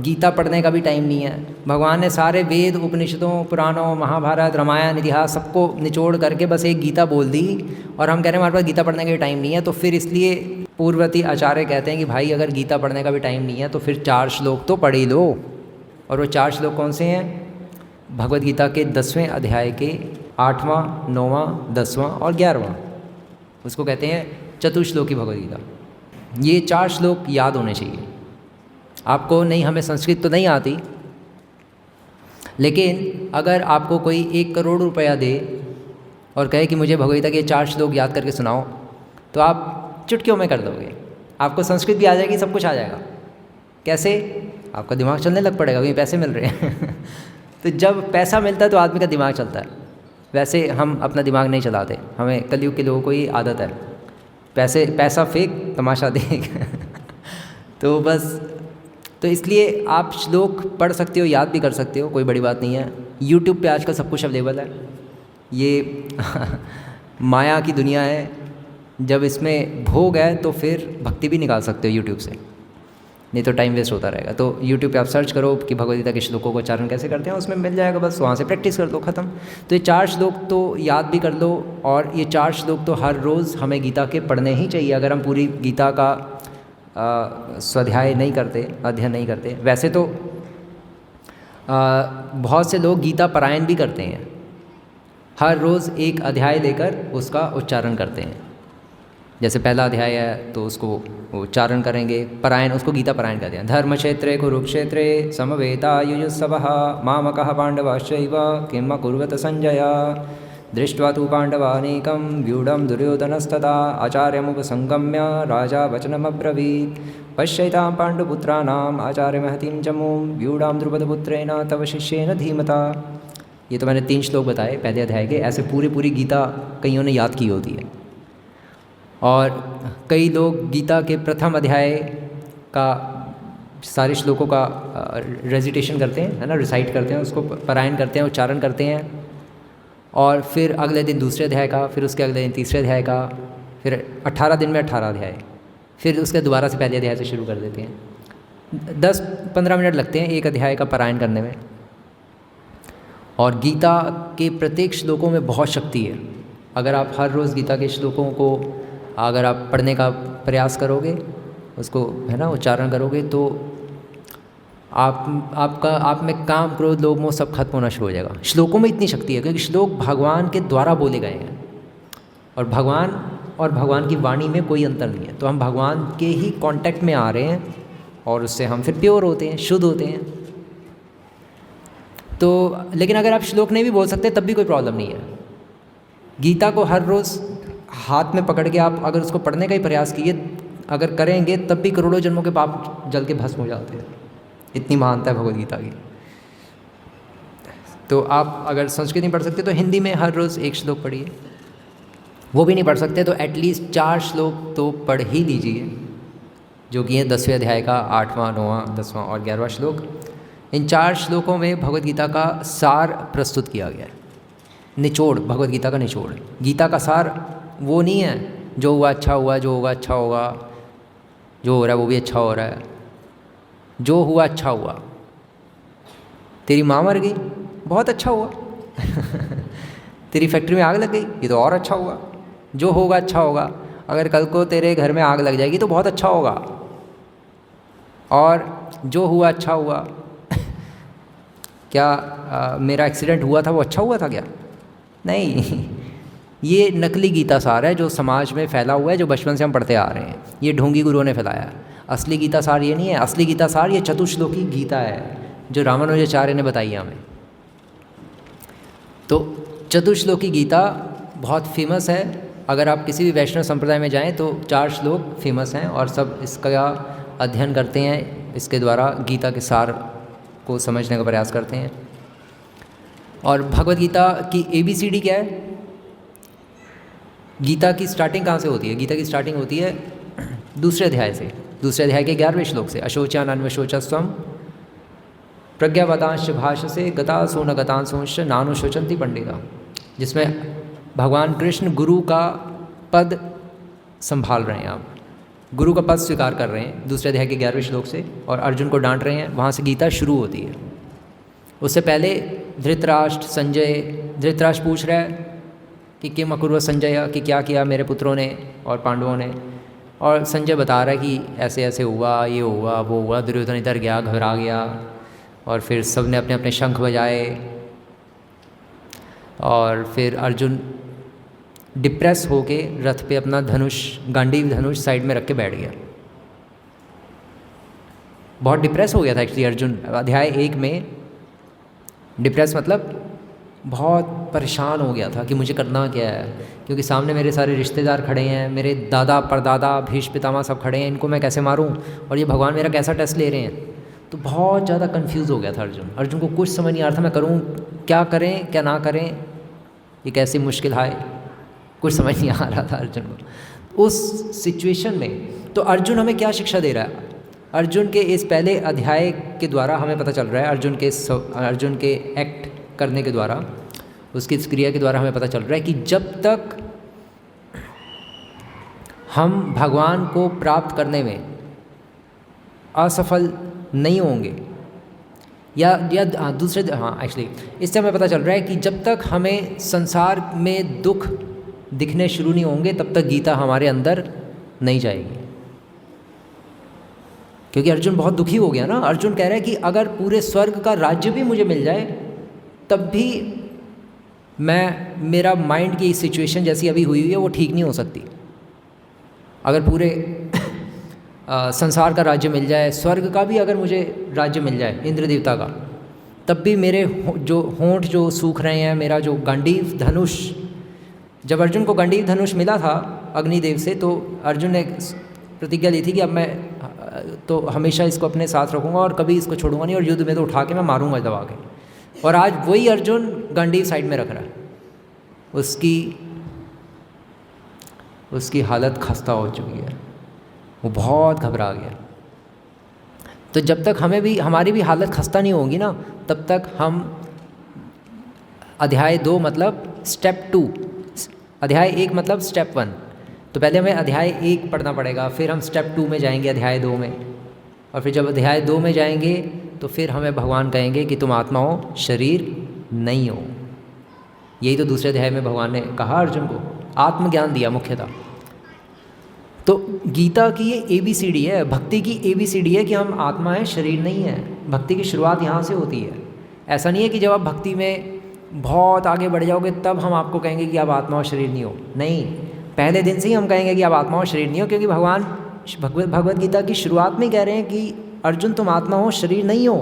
गीता पढ़ने का भी टाइम नहीं है। भगवान ने सारे वेद, उपनिषदों, पुराणों, महाभारत, रामायण, इतिहास सबको निचोड़ करके बस एक गीता बोल दी, और हम कह रहे हैं हमारे पास गीता पढ़ने का भी टाइम नहीं है। तो फिर इसलिए पूर्ववर्ती आचार्य कहते हैं कि भाई अगर गीता पढ़ने का भी टाइम नहीं है तो फिर 4 श्लोक तो पढ़ ही लो। और वो 4 श्लोक कौन से हैं? भगवद गीता के 10वें अध्याय के 8वां, 9वां, 10वां और 11वां, उसको कहते हैं चतुश्लोकी भगवद गीता। ये 4 श्लोक याद होने चाहिए आपको। नहीं, हमें संस्कृत तो नहीं आती, लेकिन अगर आपको कोई 1 करोड़ रुपया दे और कहे कि मुझे भगवद गीता के 4 श्लोक याद करके सुनाओ, तो आप चुटकियों में कर दोगे। आपको संस्कृत भी आ जाएगी, सब कुछ आ जाएगा। कैसे? आपका दिमाग चलने लग पड़ेगा, क्योंकि पैसे मिल रहे हैं तो जब पैसा मिलता है तो आदमी का दिमाग चलता है। वैसे हम अपना दिमाग नहीं चलाते, हमें कलयुग के लोगों को ही आदत है पैसा फेंक तमाशा देख तो बस, तो इसलिए आप श्लोक पढ़ सकते हो, याद भी कर सकते हो, कोई बड़ी बात नहीं है। यूट्यूब पे आजकल सब कुछ अवेलेबल है। ये माया की दुनिया है, जब इसमें भोग है तो फिर भक्ति भी निकाल सकते हो यूट्यूब से, नहीं तो टाइम वेस्ट होता रहेगा। तो यूट्यूब पे आप सर्च करो कि भगवद गीता के श्लोकों का उच्चारण कैसे करते हैं, उसमें मिल जाएगा, बस वहाँ से प्रैक्टिस कर दो, ख़त्म। तो ये 4 श्लोक तो याद भी कर लो, और ये 4 श्लोक तो हर रोज़ हमें गीता के पढ़ने ही चाहिए, अगर हम पूरी गीता का स्वाध्याय नहीं करते, अध्ययन नहीं करते। वैसे तो बहुत से लोग गीता पारायण भी करते हैं, हर रोज़ एक अध्याय लेकर उसका उच्चारण करते हैं। जैसे पहला अध्याय है तो उसको उच्चारण करेंगे, पारायण, उसको गीता पारायण कहते हैं। धर्मक्षेत्रे कुरुक्षेत्रे समवेतायुयुत्सवः मामकः पाण्डवाश्चैव किम् अकुर्वत संजय दृष्ट्वा तु पाण्डवानीकं व्यूढं दुर्योधनस्तदा आचार्यमुपसंगम्य राजा वचनमब्रवीत् पश्यैतां पाण्डुपुत्राणाम् आचार्यमहतीं चमूं व्यूढां द्रुपदपुत्रेण तव शिष्येन धीमता। ये तो मैंने 3 श्लोक बताए पहले अध्याय के। ऐसे पूरी गीता कईयों ने याद की होती है, और कई लोग गीता के प्रथम अध्याय का सारे श्लोकों का रेजिटेशन करते हैं, है ना, रिसाइट करते हैं, उसको पारायण करते हैं, उच्चारण करते हैं, और फिर अगले दिन दूसरे अध्याय का, फिर उसके अगले दिन तीसरे अध्याय का, फिर 18 दिन में 18 अध्याय, फिर उसके दोबारा से पहले अध्याय से शुरू कर देते हैं। 10-15 मिनट लगते हैं एक अध्याय का पारायण करने में। और गीता के प्रत्येक श्लोकों में बहुत शक्ति है। अगर आप हर रोज़ गीता के श्लोकों को अगर आप पढ़ने का प्रयास करोगे, उसको, है ना, उच्चारण करोगे, तो आप में काम, क्रोध, लोभ, मोह सब खत्म होना शुरू हो जाएगा। श्लोकों में इतनी शक्ति है, क्योंकि श्लोक भगवान के द्वारा बोले गए हैं, और भगवान की वाणी में कोई अंतर नहीं है। तो हम भगवान के ही कांटेक्ट में आ रहे हैं, और उससे हम फिर प्योर होते हैं, शुद्ध होते हैं। तो लेकिन अगर आप श्लोक नहीं भी बोल सकते तब भी कोई प्रॉब्लम नहीं है। गीता को हर रोज़ हाथ में पकड़ के आप अगर उसको पढ़ने का ही प्रयास किए, अगर करेंगे, तब भी करोड़ों जन्मों के पाप जल के भस्म हो जाते हैं। इतनी महानता है भगवद गीता की। तो आप अगर संस्कृत नहीं पढ़ सकते तो हिंदी में हर रोज़ 1 श्लोक पढ़िए। वो भी नहीं पढ़ सकते तो एटलीस्ट 4 श्लोक तो पढ़ ही लीजिए, जो कि है 10वें अध्याय का 8वां, 9वां, 10वां और 11वां श्लोक। इन 4 श्लोकों में भगवद गीता का सार प्रस्तुत किया गया है, निचोड़, भगवद गीता का निचोड़। गीता का सार वो नहीं है जो हुआ अच्छा हुआ, जो होगा अच्छा होगा, जो हो रहा है वो भी अच्छा हो रहा है, जो हुआ अच्छा हुआ। तेरी माँ मर गई, बहुत अच्छा हुआ तेरी फैक्ट्री में आग लग गई, ये तो और अच्छा हुआ। जो होगा अच्छा होगा। अगर कल को तेरे घर में आग लग जाएगी तो बहुत अच्छा होगा। और जो हुआ अच्छा हुआ क्या मेरा एक्सीडेंट हुआ था वो अच्छा हुआ था क्या? नहीं ये नकली गीता सार है जो समाज में फैला हुआ है, जो बचपन से हम पढ़ते आ रहे हैं। ये ढोंगी गुरुओं ने फैलाया। असली गीता सार ये नहीं है। असली गीता सार ये चतुश्लोकी गीता है जो रामानुजाचार्य ने बताई है हमें। तो चतुश्लोकी गीता बहुत फेमस है। अगर आप किसी भी वैष्णव संप्रदाय में जाएं तो 4 श्लोक फेमस हैं और सब इसका अध्ययन करते हैं, इसके द्वारा गीता के सार को समझने का प्रयास करते हैं। और भगवद गीता की ABCD क्या है? गीता की स्टार्टिंग कहाँ से होती है? गीता की स्टार्टिंग होती है दूसरे अध्याय से, दूसरे अध्याय के 11वें श्लोक से। अशोचानन्वशोचस्वम प्रज्ञावतांश भाषसे गतासो न गतांशोंश्च नानुशोचन्ति पंडिता, जिसमें भगवान कृष्ण गुरु का पद संभाल रहे हैं आप। गुरु का पद स्वीकार कर रहे हैं दूसरे अध्याय के 11वें श्लोक से, और अर्जुन को डांट रहे हैं, वहाँ से गीता शुरू होती है। उससे पहले धृतराष्ट्र पूछ रहा है कि किम अकुर्व संजय, कि क्या किया मेरे पुत्रों ने और पांडवों ने, और संजय बता रहा है कि ऐसे ऐसे हुआ, ये हुआ, वो हुआ। दुर्योधन इधर गया, घबरा गया, और फिर सब ने अपने अपने शंख बजाए, और फिर अर्जुन डिप्रेस होके रथ पे अपना धनुष, गांडीव धनुष साइड में रख के बैठ गया। बहुत डिप्रेस हो गया था एक्चुअली अर्जुन। अध्याय 1 में डिप्रेस मतलब बहुत परेशान हो गया था कि मुझे करना क्या है, क्योंकि सामने मेरे सारे रिश्तेदार खड़े हैं, मेरे दादा परदादा भीष्म पितामह सब खड़े हैं, इनको मैं कैसे मारूं, और ये भगवान मेरा कैसा टेस्ट ले रहे हैं। तो बहुत ज़्यादा कंफ्यूज हो गया था अर्जुन को कुछ समझ नहीं आ रहा था, मैं करूं क्या, करें क्या ना करें, ये कैसी मुश्किल है, कुछ समझ नहीं आ रहा था अर्जुन को उस सिचुएशन में। तो अर्जुन हमें क्या शिक्षा दे रहा है? अर्जुन के इस पहले अध्याय के द्वारा हमें पता चल रहा है, अर्जुन के एक्ट करने के द्वारा, उसकी इस क्रिया के द्वारा हमें पता चल रहा है कि जब तक हम भगवान को प्राप्त करने में असफल नहीं होंगे, या दूसरे एक्चुअली इससे हमें पता चल रहा है कि जब तक हमें संसार में दुख दिखने शुरू नहीं होंगे, तब तक गीता हमारे अंदर नहीं जाएगी। क्योंकि अर्जुन बहुत दुखी हो गया ना। अर्जुन कह रहा है कि अगर पूरे स्वर्ग का राज्य भी मुझे मिल जाए, तब भी मेरा माइंड की सिचुएशन जैसी अभी हुई है वो ठीक नहीं हो सकती। अगर पूरे संसार का राज्य मिल जाए, स्वर्ग का भी अगर मुझे राज्य मिल जाए, इंद्र देवता का, तब भी मेरे जो होंठ जो सूख रहे हैं, मेरा जो गांडीव धनुष, जब अर्जुन को गांडीव धनुष मिला था अग्निदेव से, तो अर्जुन ने प्रतिज्ञा ली थी कि अब मैं तो हमेशा इसको अपने साथ रखूँगा और कभी इसको छोड़ूंगा नहीं, और युद्ध में तो उठा के मैं मारूंगा दबा के। और आज वही अर्जुन गांडीव साइड में रख रहा है। उसकी हालत खस्ता हो चुकी है, वो बहुत घबरा गया। तो जब तक हमारी भी हालत खस्ता नहीं होगी ना, तब तक हम अध्याय 2 मतलब स्टेप 2, अध्याय 1 मतलब स्टेप 1, तो पहले हमें अध्याय 1 पढ़ना पड़ेगा, फिर हम स्टेप 2 में जाएंगे अध्याय 2 में, और फिर जब अध्याय 2 में जाएंगे तो फिर हमें भगवान कहेंगे कि तुम आत्मा हो, शरीर नहीं हो। यही तो दूसरे अध्याय में भगवान ने कहा अर्जुन को, आत्मज्ञान दिया मुख्यतः। तो गीता की ये ABCD है, भक्ति की ABCD है कि हम आत्मा है, शरीर नहीं है। भक्ति की शुरुआत यहाँ से होती है। ऐसा नहीं है कि जब आप भक्ति में बहुत आगे बढ़ जाओगे तब हम आपको कहेंगे कि आप आत्मा और शरीर नहीं हो। नहीं, पहले दिन से ही हम कहेंगे कि आप आत्मा और शरीर नहीं हो, क्योंकि भगवान भगवद गीता की शुरुआत में कह रहे हैं कि अर्जुन तुम आत्मा हो, शरीर नहीं हो।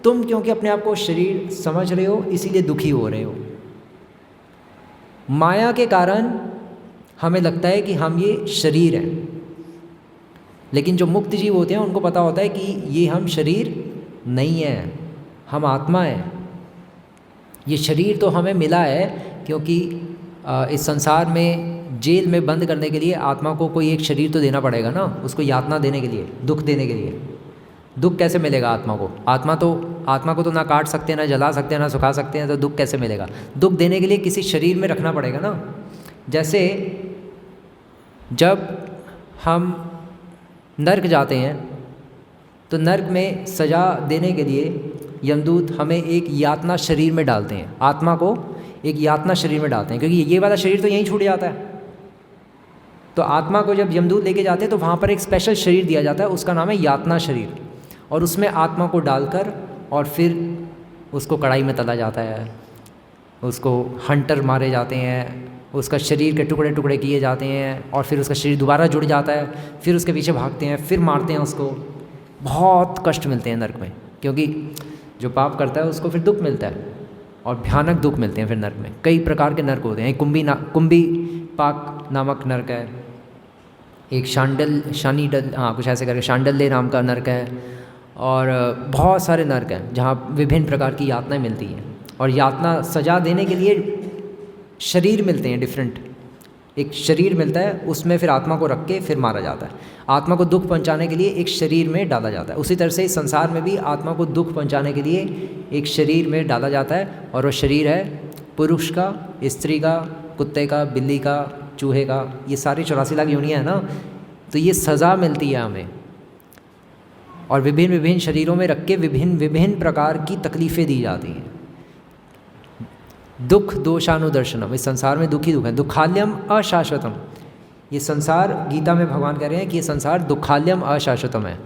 तुम क्योंकि अपने आप को शरीर समझ रहे हो, इसीलिए दुखी हो रहे हो। माया के कारण हमें लगता है कि हम ये शरीर हैं, लेकिन जो मुक्त जीव होते हैं उनको पता होता है कि ये हम शरीर नहीं हैं, हम आत्मा हैं। ये शरीर तो हमें मिला है क्योंकि इस संसार में जेल में बंद करने के लिए आत्मा को कोई एक शरीर तो देना पड़ेगा ना, उसको यातना देने के लिए, दुख देने के लिए। दुख कैसे मिलेगा आत्मा को? आत्मा को तो ना काट सकते हैं, ना जला सकते हैं, ना सुखा सकते हैं, तो दुख कैसे मिलेगा? दुख देने के लिए किसी शरीर में रखना पड़ेगा ना। जैसे जब हम नर्क जाते हैं तो नर्क में सज़ा देने के लिए यमदूत हमें एक यातना शरीर में डालते हैं, आत्मा को एक यातना शरीर में डालते हैं, क्योंकि ये वाला शरीर तो यहीं छूट जाता है। तो आत्मा को जब यमदूत लेके जाते हैं तो वहाँ पर एक स्पेशल शरीर दिया जाता है, उसका नाम है यातना शरीर, और उसमें आत्मा को डालकर और फिर उसको कढ़ाई में तला जाता है, उसको हंटर मारे जाते हैं, उसका शरीर के टुकड़े टुकड़े किए जाते हैं, और फिर उसका शरीर दोबारा जुड़ जाता है, फिर उसके पीछे भागते हैं, फिर मारते हैं उसको। बहुत कष्ट मिलते हैं नर्क में, क्योंकि जो पाप करता है उसको फिर दुख मिलता है, और भयानक दुख मिलते हैं फिर नर्क में। कई प्रकार के नर्क होते हैं। कुंभी पाक नामक नर्क है, एक शानीडल कुछ ऐसे करके शांडल्य नाम का नर्क है, और बहुत सारे नर्क हैं जहाँ विभिन्न प्रकार की यातनाएं मिलती हैं। और यातना सजा देने के लिए शरीर मिलते हैं डिफरेंट, एक शरीर मिलता है, उसमें फिर आत्मा को रख के फिर मारा जाता है। आत्मा को दुख पहुंचाने के लिए एक शरीर में डाला जाता है। उसी तरह से संसार में भी आत्मा को दुख पहुंचाने के लिए एक शरीर में डाला जाता है, और वो शरीर है पुरुष का, स्त्री का, कुत्ते का, बिल्ली का, चूहे का। ये सारी 84 लाख योनियाँ हैं ना, तो ये सज़ा मिलती है हमें, और विभिन्न विभिन्न शरीरों में रख के विभिन्न विभिन्न प्रकार की तकलीफ़ें दी जाती हैं। दुख दोषानुदर्शनम, इस संसार में दुख ही दुख है। दुखाल्यम अशाश्वतम, ये संसार, गीता में भगवान कह रहे हैं कि ये संसार दुखाल्यम अशाश्वतम है,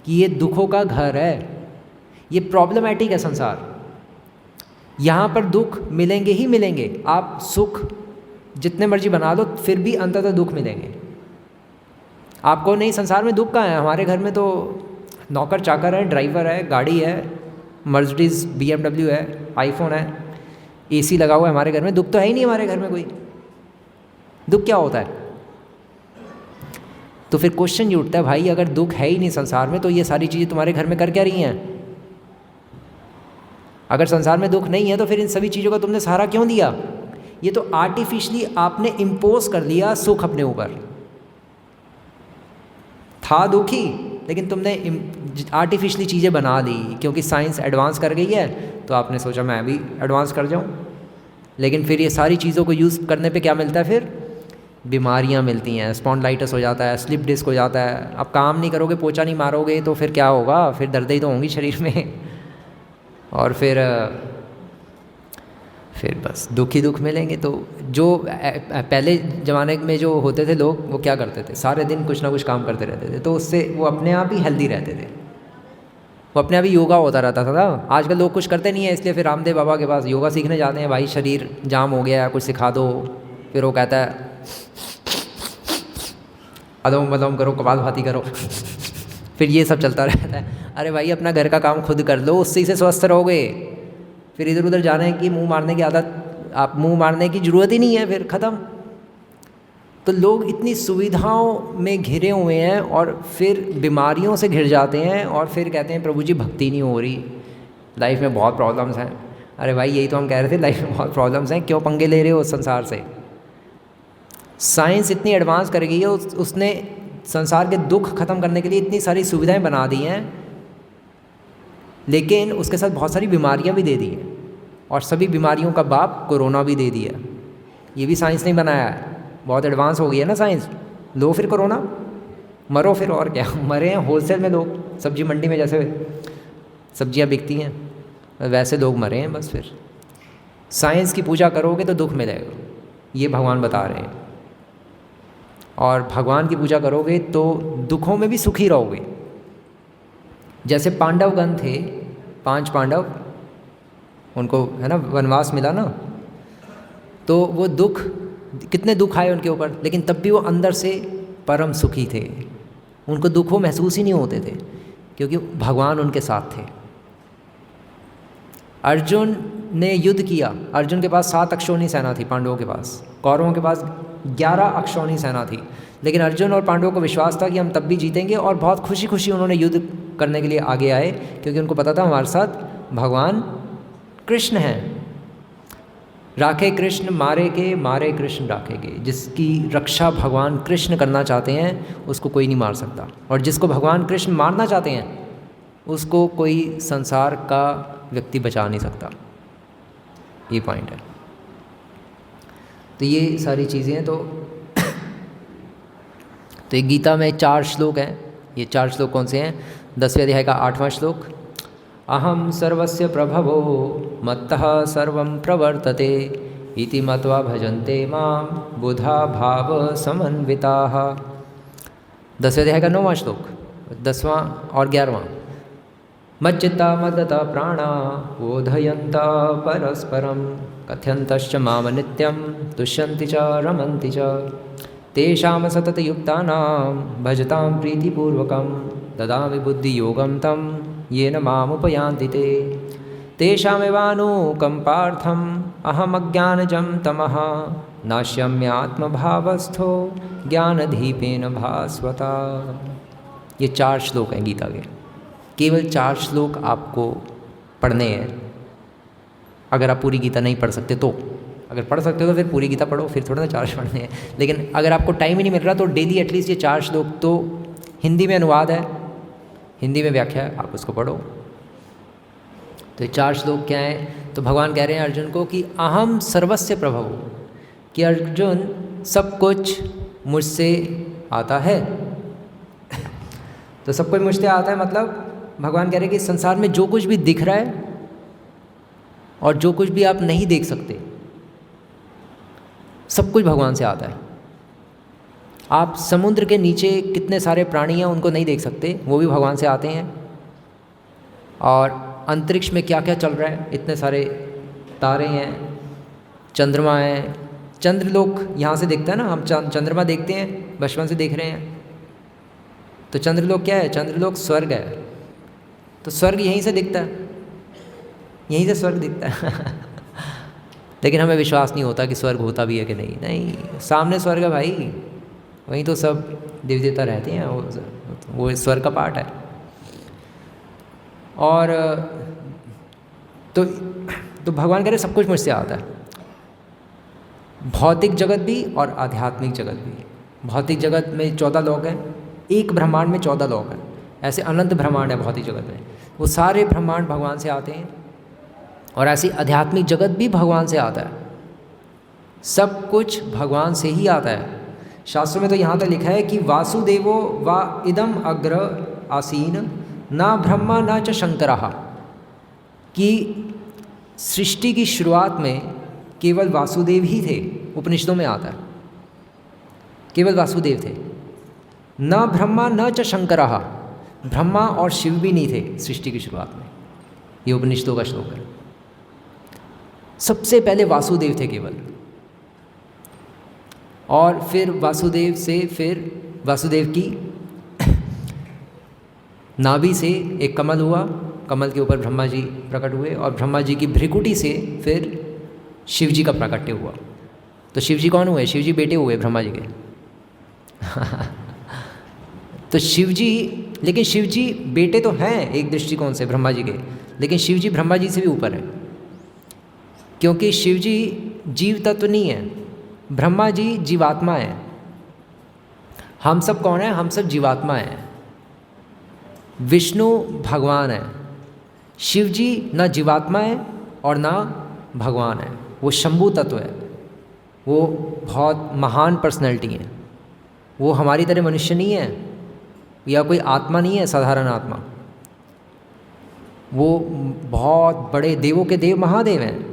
कि ये दुखों का घर है, ये प्रॉब्लमैटिक है संसार। यहाँ पर दुख मिलेंगे ही मिलेंगे, आप सुख जितने मर्जी बना लो फिर भी अंततः दुख मिलेंगे आपको। नहीं, संसार में दुख कहाँ है? हमारे घर में तो नौकर चाकर है, ड्राइवर है, गाड़ी है, मर्सिडीज़ BMW है, आईफोन है, AC लगा हुआ है हमारे घर में। दुख तो है ही नहीं हमारे घर में कोई। दुख क्या होता है? तो फिर क्वेश्चन ये उठता है, भाई अगर दुख है ही नहीं संसार में तो ये सारी चीज़ें तुम्हारे घर में कर क्या रही हैं? अगर संसार में दुख नहीं है तो फिर इन सभी चीज़ों का तुमने सहारा क्यों दिया? ये तो आर्टिफिशियली आपने इम्पोज कर लिया सुख अपने ऊपर। था दुखी लेकिन तुमने आर्टिफिशियली चीज़ें बना ली, क्योंकि साइंस एडवांस कर गई है तो आपने सोचा मैं भी एडवांस कर जाऊं। लेकिन फिर ये सारी चीज़ों को यूज़ करने पे क्या मिलता है? फिर बीमारियां मिलती हैं, स्पॉन्डिलाइटिस हो जाता है, स्लिप डिस्क हो जाता है। अब काम नहीं करोगे, पोछा नहीं मारोगे तो फिर क्या होगा? फिर दर्द ही तो होंगी शरीर में और फिर बस दुख ही दुख मिलेंगे। तो जो पहले ज़माने में जो होते थे लोग, वो क्या करते थे? सारे दिन कुछ ना कुछ काम करते रहते थे, तो उससे वो अपने आप ही हेल्दी रहते थे, वो अपने आप ही योगा होता रहता था। आजकल लोग कुछ करते नहीं है, इसलिए फिर रामदेव बाबा के पास योगा सीखने जाते हैं। भाई शरीर जाम हो गया है, कुछ सिखा दो। फिर वो कहता है अलोम विलोम करो, कपालभाति करो फिर ये सब चलता रहता है। अरे भाई अपना घर का काम खुद कर लो, उससे से स्वस्थ रहोगे। फिर इधर उधर जाने की, मुंह मारने की आदत, आप मुंह मारने की ज़रूरत ही नहीं है, फिर ख़त्म। तो लोग इतनी सुविधाओं में घिरे हुए हैं और फिर बीमारियों से घिर जाते हैं और फिर कहते हैं प्रभु जी भक्ति नहीं हो रही, लाइफ में बहुत प्रॉब्लम्स हैं। अरे भाई यही तो हम कह रहे थे, लाइफ में बहुत प्रॉब्लम्स हैं, क्यों पंगे ले रहे हो उस संसार से? साइंस इतनी एडवांस कर गई है, उसने संसार के दुख खत्म करने के लिए इतनी सारी सुविधाएं बना दी हैं, लेकिन उसके साथ बहुत सारी बीमारियां भी दे दी हैं, और सभी बीमारियों का बाप कोरोना भी दे दिया। ये भी साइंस ने बनाया है, बहुत एडवांस हो गई है ना साइंस। लो फिर कोरोना, मरो फिर, और क्या। मरे हैं होलसेल में लोग, सब्जी मंडी में जैसे सब्जियां बिकती हैं वैसे लोग मरे हैं बस। फिर साइंस की पूजा करोगे तो दुख मिलेगा, ये भगवान बता रहे हैं। और भगवान की पूजा करोगे तो दुखों में भी सुखी रहोगे। जैसे पांडवगण थे, 5 पांडव, उनको है ना वनवास मिला ना, तो वो दुख, कितने दुख आए उनके ऊपर, लेकिन तब भी वो अंदर से परम सुखी थे। उनको दुखों महसूस ही नहीं होते थे, क्योंकि भगवान उनके साथ थे। अर्जुन ने युद्ध किया, अर्जुन के पास 7 अक्षौणी सेना थी पांडवों के पास, कौरवों के पास 11 अक्षौणी सेना थी, लेकिन अर्जुन और पांडवों को विश्वास था कि हम तब भी जीतेंगे, और बहुत खुशी खुशी उन्होंने युद्ध करने के लिए आगे आए, क्योंकि उनको पता था हमारे साथ भगवान कृष्ण हैं। राखे कृष्ण मारे के, मारे कृष्ण राखेंगे। जिसकी रक्षा भगवान कृष्ण करना चाहते हैं उसको कोई नहीं मार सकता, और जिसको भगवान कृष्ण मारना चाहते हैं उसको कोई संसार का व्यक्ति बचा नहीं सकता। ये पॉइंट है। तो ये सारी चीज़ें हैं। तो ये गीता में 4 श्लोक हैं। ये 4 श्लोक कौन से हैं? 10वें अध्याय का 8वां श्लोक, अहम सर्वस्य प्रभवो मत्तः सर्वं प्रवर्तते इति मत्वा भजन्ते मां बुधा भाव समन्विताः। 10वें अध्याय का 9वां श्लोक, 10वां और 11वां, मच्चित्ता मद्गता प्राणा बोधयन्ता परस्परं कथयन्तश्च माम नित्यं तुष्यन्ति च रमन्ति च तेषां सततयुक्तानां भजतां प्रीतिपूर्वकं ददामि बुद्धियोगं तं येन मामुपयान्ति ते तेषामेवानुकम्पार्थम् अहमज्ञानजं तमः नाश्यम्यात्मभावस्थो ज्ञानदीपेन भास्वता। ये 4 श्लोक हैं गीता के। केवल 4 श्लोक आपको पढ़ने हैं। अगर आप पूरी गीता नहीं पढ़ सकते तो, अगर पढ़ सकते हो तो फिर पूरी गीता पढ़ो, फिर थोड़ा ना 4 पढ़ने हैं। लेकिन अगर आपको टाइम ही नहीं मिल रहा तो डेली एटलीस्ट ये 4 श्लोक, तो हिंदी में अनुवाद है, हिंदी में व्याख्या है, आप उसको पढ़ो। तो ये 4 श्लोक क्या हैं? तो भगवान कह रहे हैं अर्जुन को कि अहम सर्वस्य प्रभव, कि अर्जुन सब कुछ मुझसे आता है, तो सब कुछ मुझसे आता है, मतलब भगवान कह रहे हैं कि संसार में जो कुछ भी दिख रहा है और जो कुछ भी आप नहीं देख सकते, सब कुछ भगवान से आता है। आप समुद्र के नीचे कितने सारे प्राणी हैं उनको नहीं देख सकते, वो भी भगवान से आते हैं। और अंतरिक्ष में क्या क्या चल रहा है, इतने सारे तारे हैं, चंद्रमा है, चंद्रलोक यहाँ से दिखता है ना, हम चंद्रमा देखते हैं, बचपन से देख रहे हैं। तो चंद्रलोक क्या है? चंद्रलोक स्वर्ग है। तो स्वर्ग यहीं से दिखता है, यहीं से स्वर्ग दिखता है लेकिन हमें विश्वास नहीं होता कि स्वर्ग होता भी है कि नहीं। नहीं, सामने स्वर्ग है भाई, वहीं तो सब देवी देवता रहते हैं, वो स्वर्ग का पार्ट है। और तो भगवान कह रहे सब कुछ मुझसे आता है, भौतिक जगत भी और आध्यात्मिक जगत भी। भौतिक जगत में 14 लोक हैं, एक ब्रह्मांड में 14 लोक हैं, ऐसे अनंत ब्रह्मांड है भौतिक जगत में, वो सारे ब्रह्मांड भगवान से आते हैं। और ऐसी आध्यात्मिक जगत भी भगवान से आता है, सब कुछ भगवान से ही आता है। शास्त्रों में तो यहाँ तक लिखा है कि वासुदेवो वा इदम अग्र आसीन ना ब्रह्मा ना च शंकरः, कि सृष्टि की शुरुआत में केवल वासुदेव ही थे। उपनिषदों में आता है केवल वासुदेव थे, न ब्रह्मा न च शंकरः, ब्रह्मा और शिव भी नहीं थे सृष्टि की शुरुआत में। ये उपनिषदों का श्लोक है। सबसे पहले वासुदेव थे केवल, और फिर वासुदेव से फिर वासुदेव की नाभि से एक कमल हुआ, कमल के ऊपर ब्रह्मा जी प्रकट हुए, और ब्रह्मा जी की भ्रिकुटी से फिर शिव जी का प्राकट्य हुआ। तो शिव जी कौन हुए? शिव जी बेटे हुए ब्रह्मा जी के तो शिव जी, लेकिन शिव जी बेटे तो हैं एक दृष्टिकोण से ब्रह्मा जी के, लेकिन शिव जी ब्रह्मा जी से भी ऊपर है, क्योंकि शिव जी जीव तत्व नहीं है, ब्रह्मा जी जीवात्मा है। हम सब कौन है? हम सब जीवात्मा हैं। विष्णु भगवान है, शिव जी ना जीवात्मा है और ना भगवान है, वो शंभु तत्व है, वो बहुत महान पर्सनैलिटी है। वो हमारी तरह मनुष्य नहीं है या कोई आत्मा नहीं है, साधारण आत्मा। वो बहुत बड़े देवों के देव महादेव हैं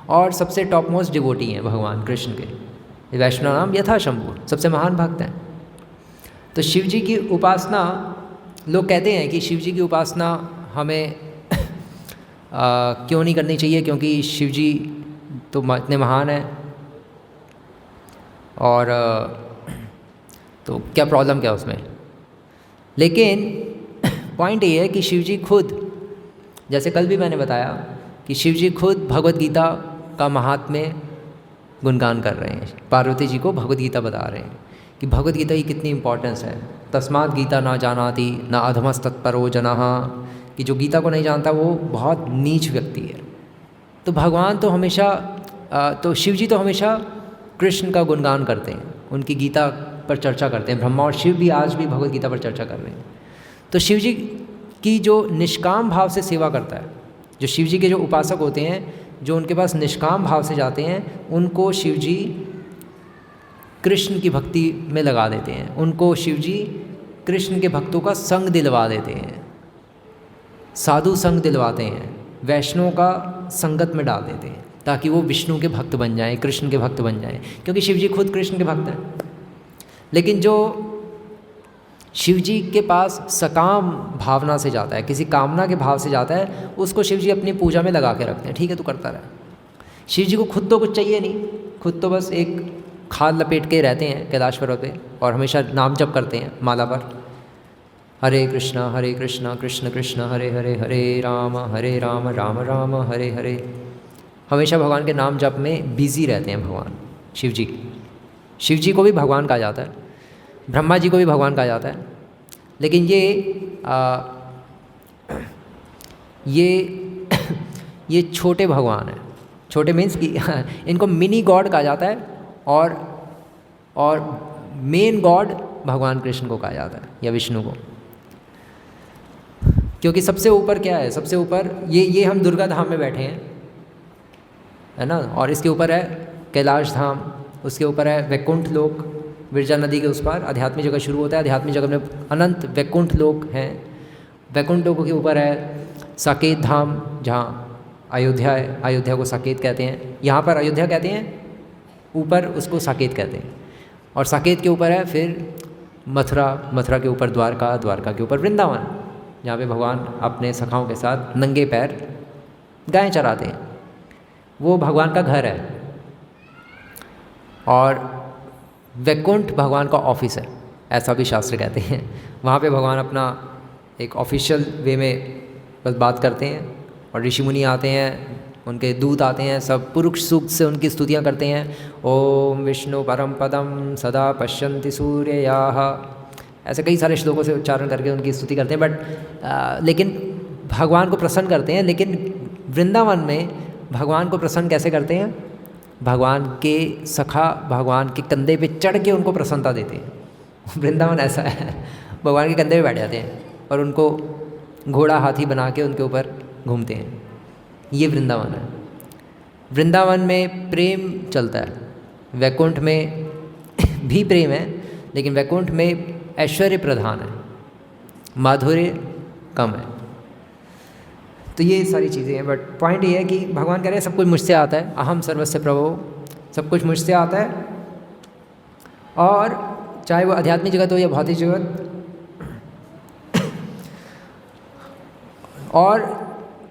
और सबसे टॉप मोस्ट डिवोटी हैं भगवान कृष्ण के। वैष्णव नाम यथा शंभु, सबसे महान भक्त हैं। तो शिव जी की उपासना, लोग कहते हैं कि शिव जी की उपासना हमें क्यों नहीं करनी चाहिए, क्योंकि शिव जी तो इतने महान हैं, और तो क्या प्रॉब्लम क्या उसमें। लेकिन पॉइंट ये है कि शिव जी खुद, जैसे कल भी मैंने बताया कि शिव जी खुद भगवत गीता का महात्म्य गुणगान कर रहे हैं, पार्वती जी को भगवत गीता बता रहे हैं कि भगवत गीता की कितनी इंपॉर्टेंस है। तस्मात् गीता ना जानाति न अधमस्तत्परो जनः, कि जो गीता को नहीं जानता वो बहुत नीच व्यक्ति है। तो भगवान तो हमेशा तो शिव जी तो हमेशा कृष्ण का गुणगान करते हैं, उनकी गीता पर चर्चा करते हैं। ब्रह्मा और शिव भी आज भी भगवत गीता पर चर्चा कर रहे हैं। तो शिव जी की जो निष्काम भाव से सेवा करता है, जो शिव जी के जो उपासक होते हैं, जो उनके पास निष्काम भाव से जाते हैं, उनको शिव जी कृष्ण की भक्ति में लगा देते हैं, उनको शिव जी कृष्ण के भक्तों का संग दिलवा देते हैं, साधु संग दिलवाते हैं, वैष्णव का संगत में डाल देते हैं, ताकि वो विष्णु के भक्त बन जाएं, कृष्ण के भक्त बन जाएं, क्योंकि शिव जी खुद कृष्ण के भक्त हैं। लेकिन जो शिव जी के पास सकाम भावना से जाता है, किसी कामना के भाव से जाता है, उसको शिव जी अपनी पूजा में लगा के रखते हैं। ठीक है, तू करता रहे। शिव जी को खुद तो कुछ चाहिए नहीं, खुद तो बस एक खाद लपेट के रहते हैं कैलाश पर्वत पे और हमेशा नाम जप करते हैं माला पर, हरे कृष्णा कृष्ण कृष्ण हरे हरे, हरे राम राम राम हरे हरे। हमेशा भगवान के नाम जप में बिजी रहते हैं भगवान शिव जी। शिव जी को भी भगवान कहा जाता है, ब्रह्मा जी को भी भगवान कहा जाता है। लेकिन ये छोटे भगवान हैं। छोटे मीन्स कि इनको मिनी गॉड कहा जाता है, और मेन गॉड भगवान कृष्ण को कहा जाता है या विष्णु को, क्योंकि सबसे ऊपर क्या है? सबसे ऊपर ये हम दुर्गा धाम में बैठे हैं, है ना, और इसके ऊपर है कैलाश धाम, उसके ऊपर है वैकुंठ लोक, विरजा नदी के उस पार आध्यात्मिक जगत शुरू होता है। आध्यात्मिक जगत में अनंत वैकुंठ लोक हैं। वैकुंठ लोकों के ऊपर है साकेत धाम, जहाँ अयोध्या है। अयोध्या को साकेत कहते हैं, यहाँ पर अयोध्या कहते हैं, ऊपर उसको साकेत कहते हैं। और साकेत के ऊपर है फिर मथुरा, मथुरा के ऊपर द्वारका, द्वारका के ऊपर वृंदावन, जहाँ पे भगवान अपने सखाओं के साथ नंगे पैर गायें चराते हैं। वो भगवान का घर है। और वैकुंठ भगवान का ऑफिस है, ऐसा भी शास्त्र कहते हैं। वहाँ पे भगवान अपना एक ऑफिशियल वे में बस बात करते हैं और ऋषि मुनि आते हैं, उनके दूत आते हैं, सब पुरुष सूक्त से उनकी स्तुतियाँ करते हैं। ओम विष्णु परम पदम सदा पश्यन्ति सूर्याः, ऐसे कई सारे श्लोकों से उच्चारण करके उनकी स्तुति करते हैं। बट लेकिन भगवान को प्रसन्न करते हैं। लेकिन वृंदावन में भगवान को प्रसन्न कैसे करते हैं? भगवान के सखा भगवान के कंधे पे चढ़ के उनको प्रसन्नता देते हैं। वृंदावन ऐसा है, भगवान के कंधे पे बैठ जाते हैं और उनको घोड़ा हाथी बना के उनके ऊपर घूमते हैं। ये वृंदावन है। वृंदावन में प्रेम चलता है। वैकुंठ में भी प्रेम है, लेकिन वैकुंठ में ऐश्वर्य प्रधान है, माधुर्य कम है। तो ये सारी चीज़ें हैं। बट पॉइंट ये है कि भगवान कह रहे हैं सब कुछ मुझसे आता है, अहम सर्वस्य प्रभो, सब कुछ मुझसे आता है। और चाहे वो आध्यात्मिक जगत हो या भौतिक जगत, और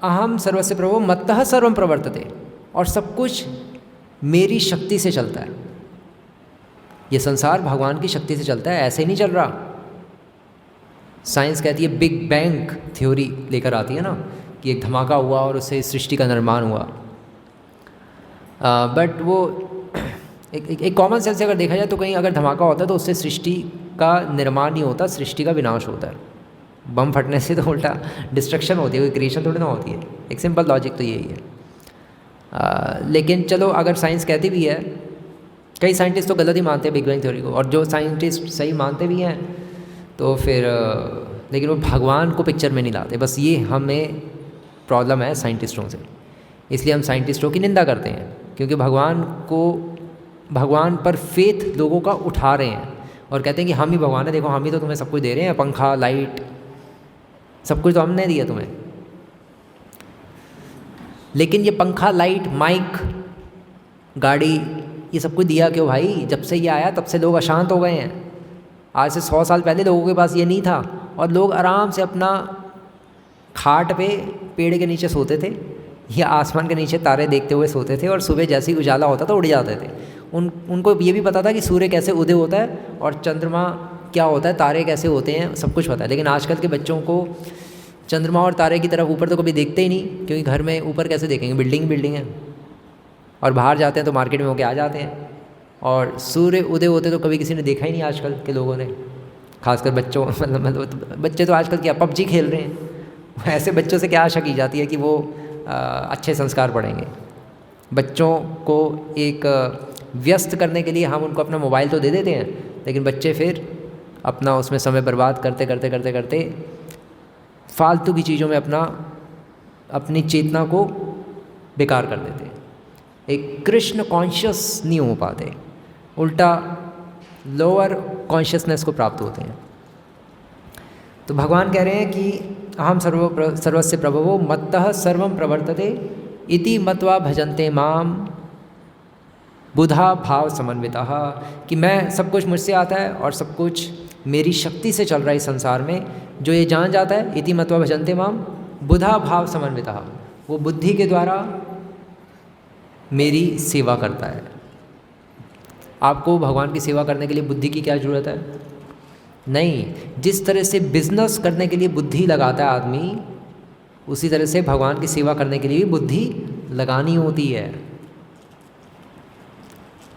अहम सर्वस्य प्रभो मत्तः सर्वम प्रवर्तते, और सब कुछ मेरी शक्ति से चलता है। ये संसार भगवान की शक्ति से चलता है, ऐसे ही नहीं चल रहा। साइंस कहती है, बिग बैंग थ्योरी लेकर आती है ना, कि एक धमाका हुआ और उससे सृष्टि का निर्माण हुआ। बट वो एक कॉमन सेंस से अगर देखा जाए तो कहीं अगर धमाका होता है तो उससे सृष्टि का निर्माण नहीं होता, सृष्टि का विनाश होता है। बम फटने से तो उल्टा डिस्ट्रक्शन होती है, कोई क्रिएशन थोड़ी ना होती है। एक सिंपल लॉजिक तो यही है। लेकिन चलो, अगर साइंस कहती भी है, कई साइंटिस्ट तो गलत ही मानते हैं बिग बैंग थ्योरी को, और जो साइंटिस्ट सही मानते भी हैं तो फिर लेकिन वो भगवान को पिक्चर में नहीं लाते। बस ये हमें प्रॉब्लम है साइंटिस्टों से, इसलिए हम साइंटिस्टों की निंदा करते हैं, क्योंकि भगवान पर फेथ लोगों का उठा रहे हैं और कहते हैं कि हम ही भगवान है, देखो हम ही तो तुम्हें सब कुछ दे रहे हैं, पंखा, लाइट, सब कुछ तो हमने दिया तुम्हें। लेकिन ये पंखा, लाइट, माइक, गाड़ी, ये सब कुछ दिया क्यों भाई? जब से ये आया तब से लोग अशांत हो गए हैं। आज से 100 साल पहले लोगों के पास ये नहीं था और लोग आराम से अपना खाट पे पेड़ के नीचे सोते थे या आसमान के नीचे तारे देखते हुए सोते थे, और सुबह जैसे ही उजाला होता था उड़ जाते थे। उनको ये भी पता था कि सूर्य कैसे उदय होता है और चंद्रमा क्या होता है, तारे कैसे होते हैं, सब कुछ पता है। लेकिन आजकल के बच्चों को चंद्रमा और तारे की तरफ ऊपर तो कभी देखते ही नहीं, क्योंकि घर में ऊपर कैसे देखेंगे, बिल्डिंग है, और बाहर जाते हैं तो मार्केट में होके आ जाते हैं। और सूर्य उदय होते तो कभी किसी ने देखा ही नहीं आजकल के लोगों ने, खासकर बच्चों मतलब बच्चे तो आजकल क्या पबजी खेल रहे हैं। ऐसे बच्चों से क्या आशा की जाती है कि वो अच्छे संस्कार पढ़ेंगे? बच्चों को एक व्यस्त करने के लिए हम उनको अपना मोबाइल तो दे देते हैं, लेकिन बच्चे फिर अपना उसमें समय बर्बाद करते करते करते करते फालतू की चीज़ों में अपनी चेतना को बेकार कर देते हैं। एक कृष्ण कॉन्शियस नहीं हो पाते, उल्टा लोअर कॉन्शियसनेस को प्राप्त होते हैं। तो भगवान कह रहे हैं कि अहम सर्वस्य प्रभवो मत्तः सर्वं प्रवर्तते इति मत्वा भजन्ते माम बुधा भाव समन्वितः, कि मैं सब कुछ मुझसे आता है और सब कुछ मेरी शक्ति से चल रहा है इस संसार में, जो ये जान जाता है। इति मत्वा भजन्ते माम बुधा भाव समन्वितः, वो बुद्धि के द्वारा मेरी सेवा करता है। आपको भगवान की सेवा करने के लिए बुद्धि की क्या ज़रूरत है? नहीं। जिस तरह से बिजनेस करने के लिए बुद्धि लगाता है आदमी, उसी तरह से भगवान की सेवा करने के लिए भी बुद्धि लगानी होती है।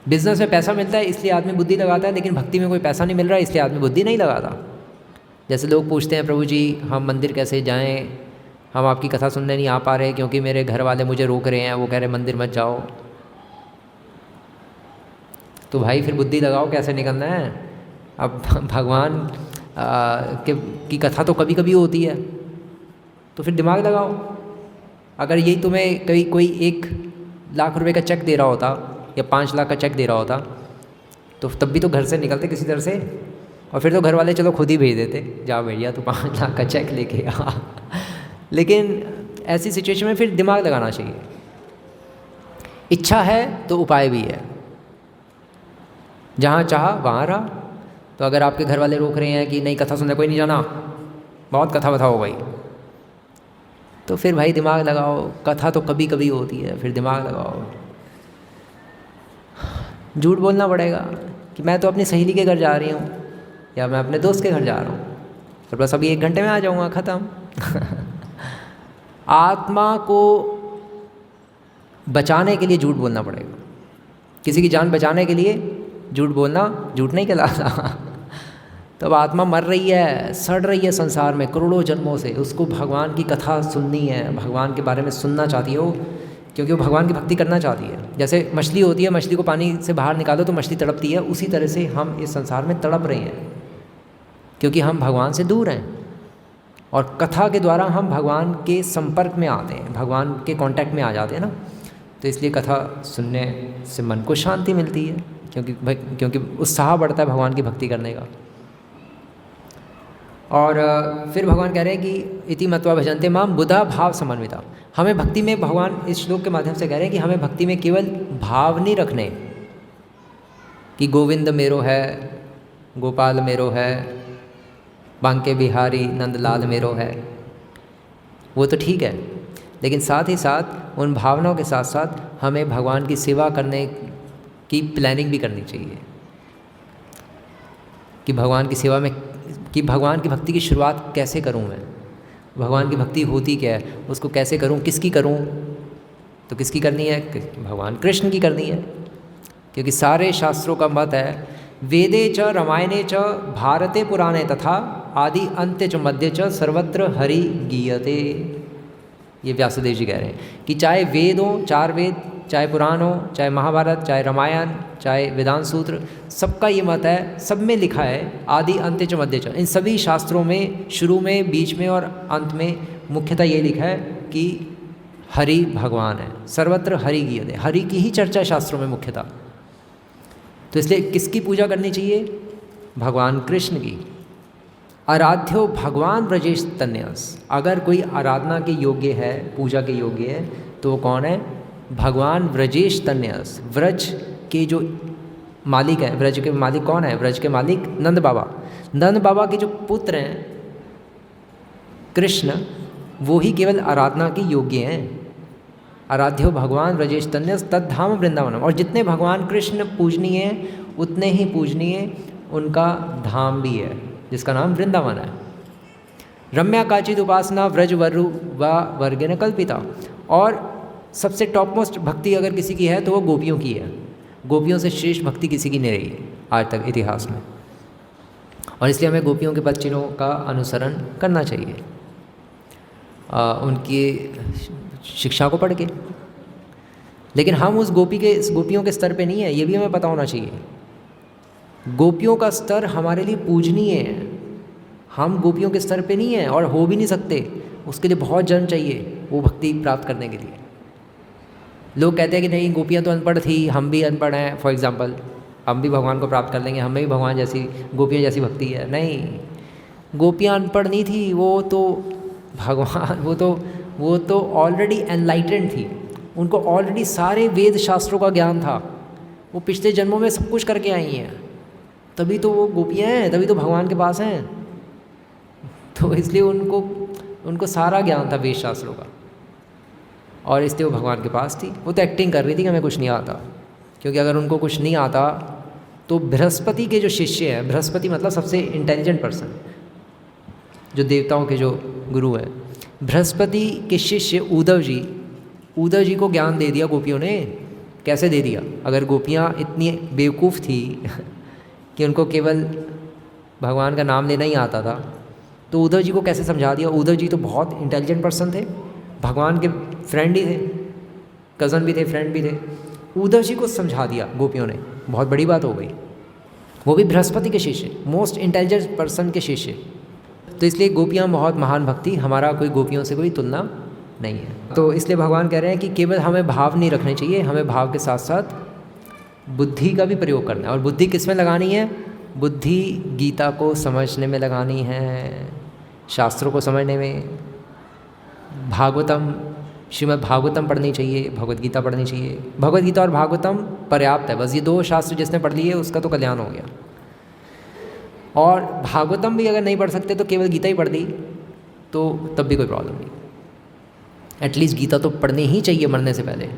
बिजनेस में पैसा मिलता है इसलिए आदमी बुद्धि लगाता है, लेकिन भक्ति में कोई पैसा नहीं मिल रहा है इसलिए आदमी बुद्धि नहीं लगाता। जैसे लोग पूछते हैं, प्रभु जी हम मंदिर कैसे जाएं, हम आपकी कथा सुनने नहीं आ पा रहे क्योंकि मेरे घर वाले मुझे रोक रहे हैं, वो कह रहे मंदिर मत जाओ। तो भाई फिर बुद्धि लगाओ कैसे निकलना है। अब भगवान की कथा तो कभी कभी होती है, तो फिर दिमाग लगाओ। अगर यही तुम्हें कोई 1 लाख रुपए का चेक दे रहा होता या 5 लाख का चेक दे रहा होता, तो तब भी तो घर से निकलते किसी तरह से, और फिर तो घर वाले चलो खुद ही भेज देते, जा भैया तो 5 लाख का चेक लेके आ। लेकिन ऐसी सिचुएशन में फिर दिमाग लगाना चाहिए। इच्छा है तो उपाय भी है, जहाँ चाहा वहाँ रहा। तो अगर आपके घर वाले रोक रहे हैं कि नहीं कथा सुनने कोई नहीं जाना, बहुत कथा वथा हो गई, तो फिर भाई दिमाग लगाओ। कथा तो कभी कभी होती है, फिर दिमाग लगाओ। झूठ बोलना पड़ेगा कि मैं तो अपनी सहेली के घर जा रही हूँ या मैं अपने दोस्त के घर जा रहा हूँ, और बस अभी 1 घंटे में आ जाऊँगा, ख़त्म। आत्मा को बचाने के लिए झूठ बोलना पड़ेगा। किसी की जान बचाने के लिए झूठ बोलना झूठ नहीं कहलाता। तब आत्मा मर रही है, सड़ रही है संसार में करोड़ों जन्मों से, उसको भगवान की कथा सुननी है, भगवान के बारे में सुनना चाहती है वो, क्योंकि वो भगवान की भक्ति करना चाहती है। जैसे मछली होती है, मछली को पानी से बाहर निकालो तो मछली तड़पती है, उसी तरह से हम इस संसार में तड़प रहे हैं, क्योंकि हम भगवान से दूर हैं। और कथा के द्वारा हम भगवान के संपर्क में आते हैं, भगवान के कांटेक्ट में आ जाते हैं ना। तो इसलिए कथा सुनने से मन को शांति मिलती है, क्योंकि उत्साह बढ़ता है भगवान की भक्ति करने का। और फिर भगवान कह रहे हैं कि इति मत्वा भजन्ते माम बुधा भाव समन्विता। हमें भक्ति में, भगवान इस श्लोक के माध्यम से कह रहे हैं कि हमें भक्ति में केवल भाव नहीं रखने कि गोविंद मेरो है, गोपाल मेरो है, बांके बिहारी नंदलाल मेरो है, वो तो ठीक है, लेकिन साथ ही साथ उन भावनाओं के साथ साथ हमें भगवान की सेवा करने की प्लानिंग भी करनी चाहिए कि भगवान की सेवा में, कि भगवान की भक्ति की शुरुआत कैसे करूं मैं, भगवान की भक्ति होती क्या है, उसको कैसे करूं, किसकी करूं। तो किसकी करनी है? भगवान कृष्ण की करनी है, क्योंकि सारे शास्त्रों का मत है वेदे च रामायणे च भारते पुराणे तथा आदि अंत्य च मध्य च सर्वत्र हरि गीयते। ये व्यासदेव जी कह रहे हैं कि चाहे वेद हो, 4 वेद, चाहे पुराण हो, चाहे महाभारत, चाहे रामायण, चाहे वेदांत सूत्र, सबका ये मत है, सब में लिखा है आदि अंत्य च मध्य च। इन सभी शास्त्रों में शुरू में, बीच में और अंत में मुख्यतः ये लिखा है कि हरि भगवान है, सर्वत्र हरि गीयते, हरि की ही चर्चा है शास्त्रों में मुख्यतः। तो इसलिए किसकी पूजा करनी चाहिए? भगवान कृष्ण की। आराध्यो भगवान ब्रजेश तन्यस। अगर कोई आराधना के योग्य है, पूजा के योग्य है, तो वो कौन है? भगवान ब्रजेश तन्यस। व्रज के जो मालिक हैं, व्रज के मालिक कौन है? व्रज के मालिक नंद बाबा। नंद बाबा के जो पुत्र हैं कृष्ण, वो ही केवल आराधना के योग्य हैं। आराध्यो भगवान ब्रजेश तन्यस तद्धाम वृंदावनम। और जितने भगवान कृष्ण पूजनीय हैं उतने ही पूजनीय उनका धाम भी है, जिसका नाम वृंदावन है। रम्या काचित उपासना व्रज वरु व वर्गेन कल्पिता। और सबसे टॉप मोस्ट भक्ति अगर किसी की है तो वो गोपियों की है। गोपियों से श्रेष्ठ भक्ति किसी की नहीं रही है आज तक इतिहास में, और इसलिए हमें गोपियों के पद चिन्हों का अनुसरण करना चाहिए, उनकी शिक्षा को पढ़ के। लेकिन हम उस गोपियों के स्तर पे नहीं है, ये भी हमें पता होना चाहिए। गोपियों का स्तर हमारे लिए पूजनीय है, हम गोपियों के स्तर पे नहीं है और हो भी नहीं सकते। उसके लिए बहुत जन्म चाहिए वो भक्ति प्राप्त करने के लिए। लोग कहते हैं कि नहीं गोपियाँ तो अनपढ़ थी, हम भी अनपढ़ हैं, फॉर एग्जांपल हम भी भगवान को प्राप्त कर लेंगे, हमें भी भगवान जैसी गोपियाँ जैसी भक्ति है। नहीं, गोपियाँ अनपढ़ नहीं थी, वो तो भगवान, वो तो ऑलरेडी एनलाइटेंड थी, उनको ऑलरेडी सारे वेद शास्त्रों का ज्ञान था, वो पिछले जन्मों में सब कुछ करके आई हैं, तभी तो वो गोपियाँ हैं, तभी तो भगवान के पास हैं। तो इसलिए उनको सारा ज्ञान था वेद शास्त्रों का, और इसलिए वो भगवान के पास थी। वो तो एक्टिंग कर रही थी कि हमें कुछ नहीं आता, क्योंकि अगर उनको कुछ नहीं आता तो बृहस्पति के जो शिष्य हैं, बृहस्पति मतलब सबसे इंटेलिजेंट पर्सन, जो देवताओं के जो गुरु हैं, बृहस्पति के शिष्य उद्धव जी को ज्ञान दे दिया गोपियों ने। कैसे दे दिया? अगर गोपियाँ इतनी बेवकूफ़ थी कि उनको केवल भगवान का नाम लेना ही आता था, तो उद्धव जी को कैसे समझा दिया? उद्धव जी तो बहुत इंटेलिजेंट पर्सन थे, भगवान के फ्रेंड ही थे, कज़न भी थे, फ्रेंड भी थे। उद्धव जी को समझा दिया गोपियों ने, बहुत बड़ी बात हो गई। वो भी बृहस्पति के शिष्य, मोस्ट इंटेलिजेंट पर्सन के शिष्य। तो इसलिए गोपियाँ बहुत महान भक्ति, हमारा कोई गोपियों से कोई तुलना नहीं है। तो इसलिए भगवान कह रहे हैं कि केवल हमें भाव नहीं रखने चाहिए, हमें भाव के साथ साथ बुद्धि का भी प्रयोग करना है। और बुद्धि किस में लगानी है? बुद्धि गीता को समझने में लगानी है, शास्त्रों को समझने में। भागवतम, श्रीमद् भागवतम पढ़नी चाहिए, भगवद गीता पढ़नी चाहिए। भगवद गीता और भागवतम पर्याप्त है, बस ये 2 शास्त्र जिसने पढ़ लिए उसका तो कल्याण हो गया। और भागवतम भी अगर नहीं पढ़ सकते तो केवल गीता ही पढ़ दी तो तब भी कोई प्रॉब्लम नहीं। एटलीस्ट गीता तो पढ़नी ही चाहिए मरने से पहले,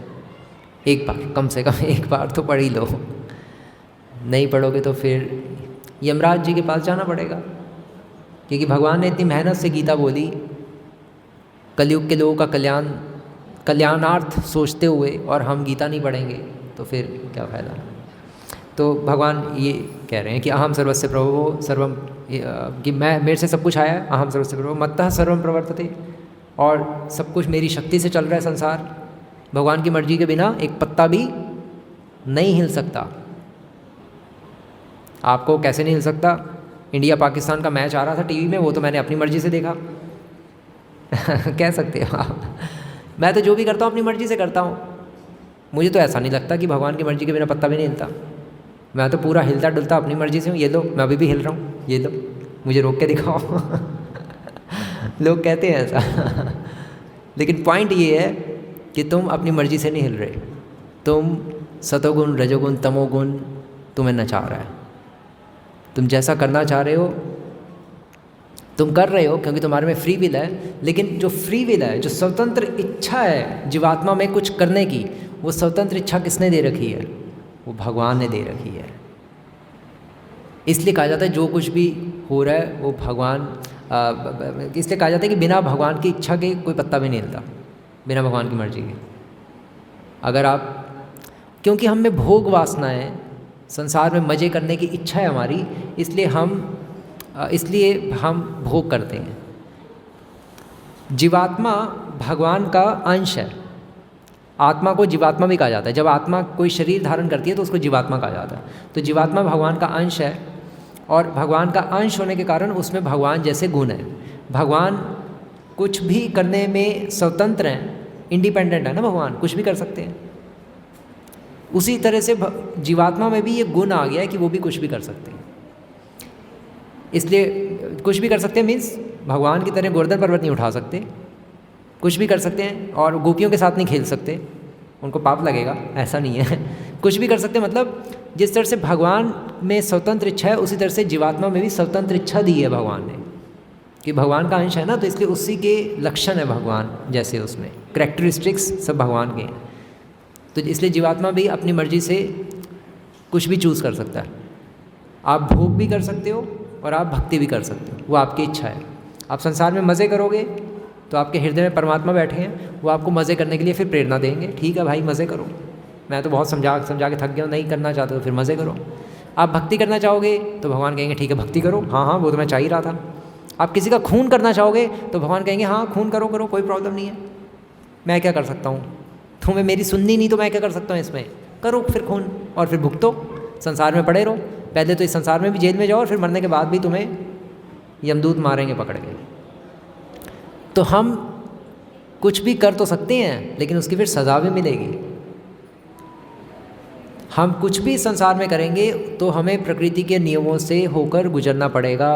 एक बार, कम से कम एक बार तो पढ़ ही लो। नहीं पढ़ोगे तो फिर यमराज जी के पास जाना पड़ेगा, क्योंकि भगवान ने इतनी मेहनत से गीता बोली, कलयुग के लोगों का कल्याणार्थ सोचते हुए, और हम गीता नहीं पढ़ेंगे तो फिर क्या फ़ायदा। तो भगवान ये कह रहे हैं कि अहम सर्वस्य प्रभवो सर्वम, कि मैं, मेरे से सब कुछ आया, अहम सर्वस्य प्रभवो मत्तः सर्वम प्रवर्तते, और सब कुछ मेरी शक्ति से चल रहा है संसार। भगवान की मर्जी के बिना एक पत्ता भी नहीं हिल सकता। आपको कैसे नहीं हिल सकता? इंडिया पाकिस्तान का मैच आ रहा था टीवी में, वो तो मैंने अपनी मर्जी से देखा। कह सकते हो आप। मैं तो जो भी करता हूँ अपनी मर्जी से करता हूँ। मुझे तो ऐसा नहीं लगता कि भगवान की मर्जी के बिना पत्ता भी नहीं हिलता। मैं तो पूरा हिलता डुलता अपनी मर्जी से हूँ। ये लो, मैं अभी भी हिल रहा हूँ, ये लो, मुझे रोक के दिखाओ। लोग कहते हैं ऐसा। लेकिन पॉइंट ये है कि तुम अपनी मर्जी से नहीं हिल रहे। तुम सतोगुण, रजोगुण, तमोगुण तुम्हें नचा रहा है। तुम जैसा करना चाह रहे हो तुम कर रहे हो, क्योंकि तुम्हारे में फ्री विल है। लेकिन जो फ्री विल है, जो स्वतंत्र इच्छा है जीवात्मा में कुछ करने की, वो स्वतंत्र इच्छा किसने दे रखी है? वो भगवान ने दे रखी है। इसलिए कहा जाता है जो कुछ भी हो रहा है वो भगवान, इसलिए कहा जाता है कि बिना भगवान की इच्छा के कोई पत्ता भी नहीं हिलता, बिना भगवान की मर्जी के। अगर आप, क्योंकि हम में भोग वासना है, संसार में मज़े करने की इच्छा है हमारी, इसलिए हम भोग करते हैं। जीवात्मा भगवान का अंश है। आत्मा को जीवात्मा भी कहा जाता है। जब आत्मा कोई शरीर धारण करती है तो उसको जीवात्मा कहा जाता है। तो जीवात्मा भगवान का अंश है, और भगवान का अंश होने के कारण उसमें भगवान जैसे गुण हैं। भगवान कुछ भी करने में स्वतंत्र हैं, इंडिपेंडेंट है ना, भगवान कुछ भी कर सकते हैं। उसी तरह से जीवात्मा में भी ये गुण आ गया है कि वो भी कुछ भी कर सकते हैं। इसलिए कुछ भी कर सकते हैं मीन्स भगवान की तरह गोवर्धन पर्वत नहीं उठा सकते, कुछ भी कर सकते हैं, और गोपियों के साथ नहीं खेल सकते, उनको पाप लगेगा, ऐसा नहीं है। कुछ भी कर सकते हैं, मतलब जिस तरह से भगवान में स्वतंत्र इच्छा है उसी तरह से जीवात्मा में भी स्वतंत्र इच्छा दी है भगवान ने, कि भगवान का अंश है ना, तो इसलिए उसी के लक्षण है भगवान जैसे, उसमें करैक्टरिस्टिक्स सब भगवान के हैं। तो इसलिए जीवात्मा भी अपनी मर्जी से कुछ भी चूज़ कर सकता है। आप भोग भी कर सकते हो और आप भक्ति भी कर सकते हो, वो आपकी इच्छा है। आप संसार में मज़े करोगे तो आपके हृदय में परमात्मा बैठे हैं, वो आपको मज़े करने के लिए फिर प्रेरणा देंगे। ठीक है भाई, मज़े करो, मैं तो बहुत समझा के थक गया हूँ, नहीं करना चाहते तो फिर मज़े करो। आप भक्ति करना चाहोगे तो भगवान कहेंगे ठीक है भक्ति करो, हाँ हाँ वो तो मैं चाह ही रहा था। आप किसी का खून करना चाहोगे तो भगवान कहेंगे हाँ खून करो करो, कोई प्रॉब्लम नहीं है, मैं क्या कर सकता हूँ, तुम्हें मेरी सुननी नहीं तो मैं क्या कर सकता हूँ इसमें, करो फिर खून और फिर भुगतो, संसार में पड़े रहो। पहले तो इस संसार में भी जेल में जाओ और फिर मरने के बाद भी तुम्हें यमदूत मारेंगे पकड़ के। तो हम कुछ भी कर तो सकते हैं लेकिन उसकी फिर सज़ा भी मिलेगी। हम कुछ भी संसार में करेंगे तो हमें प्रकृति के नियमों से होकर गुजरना पड़ेगा।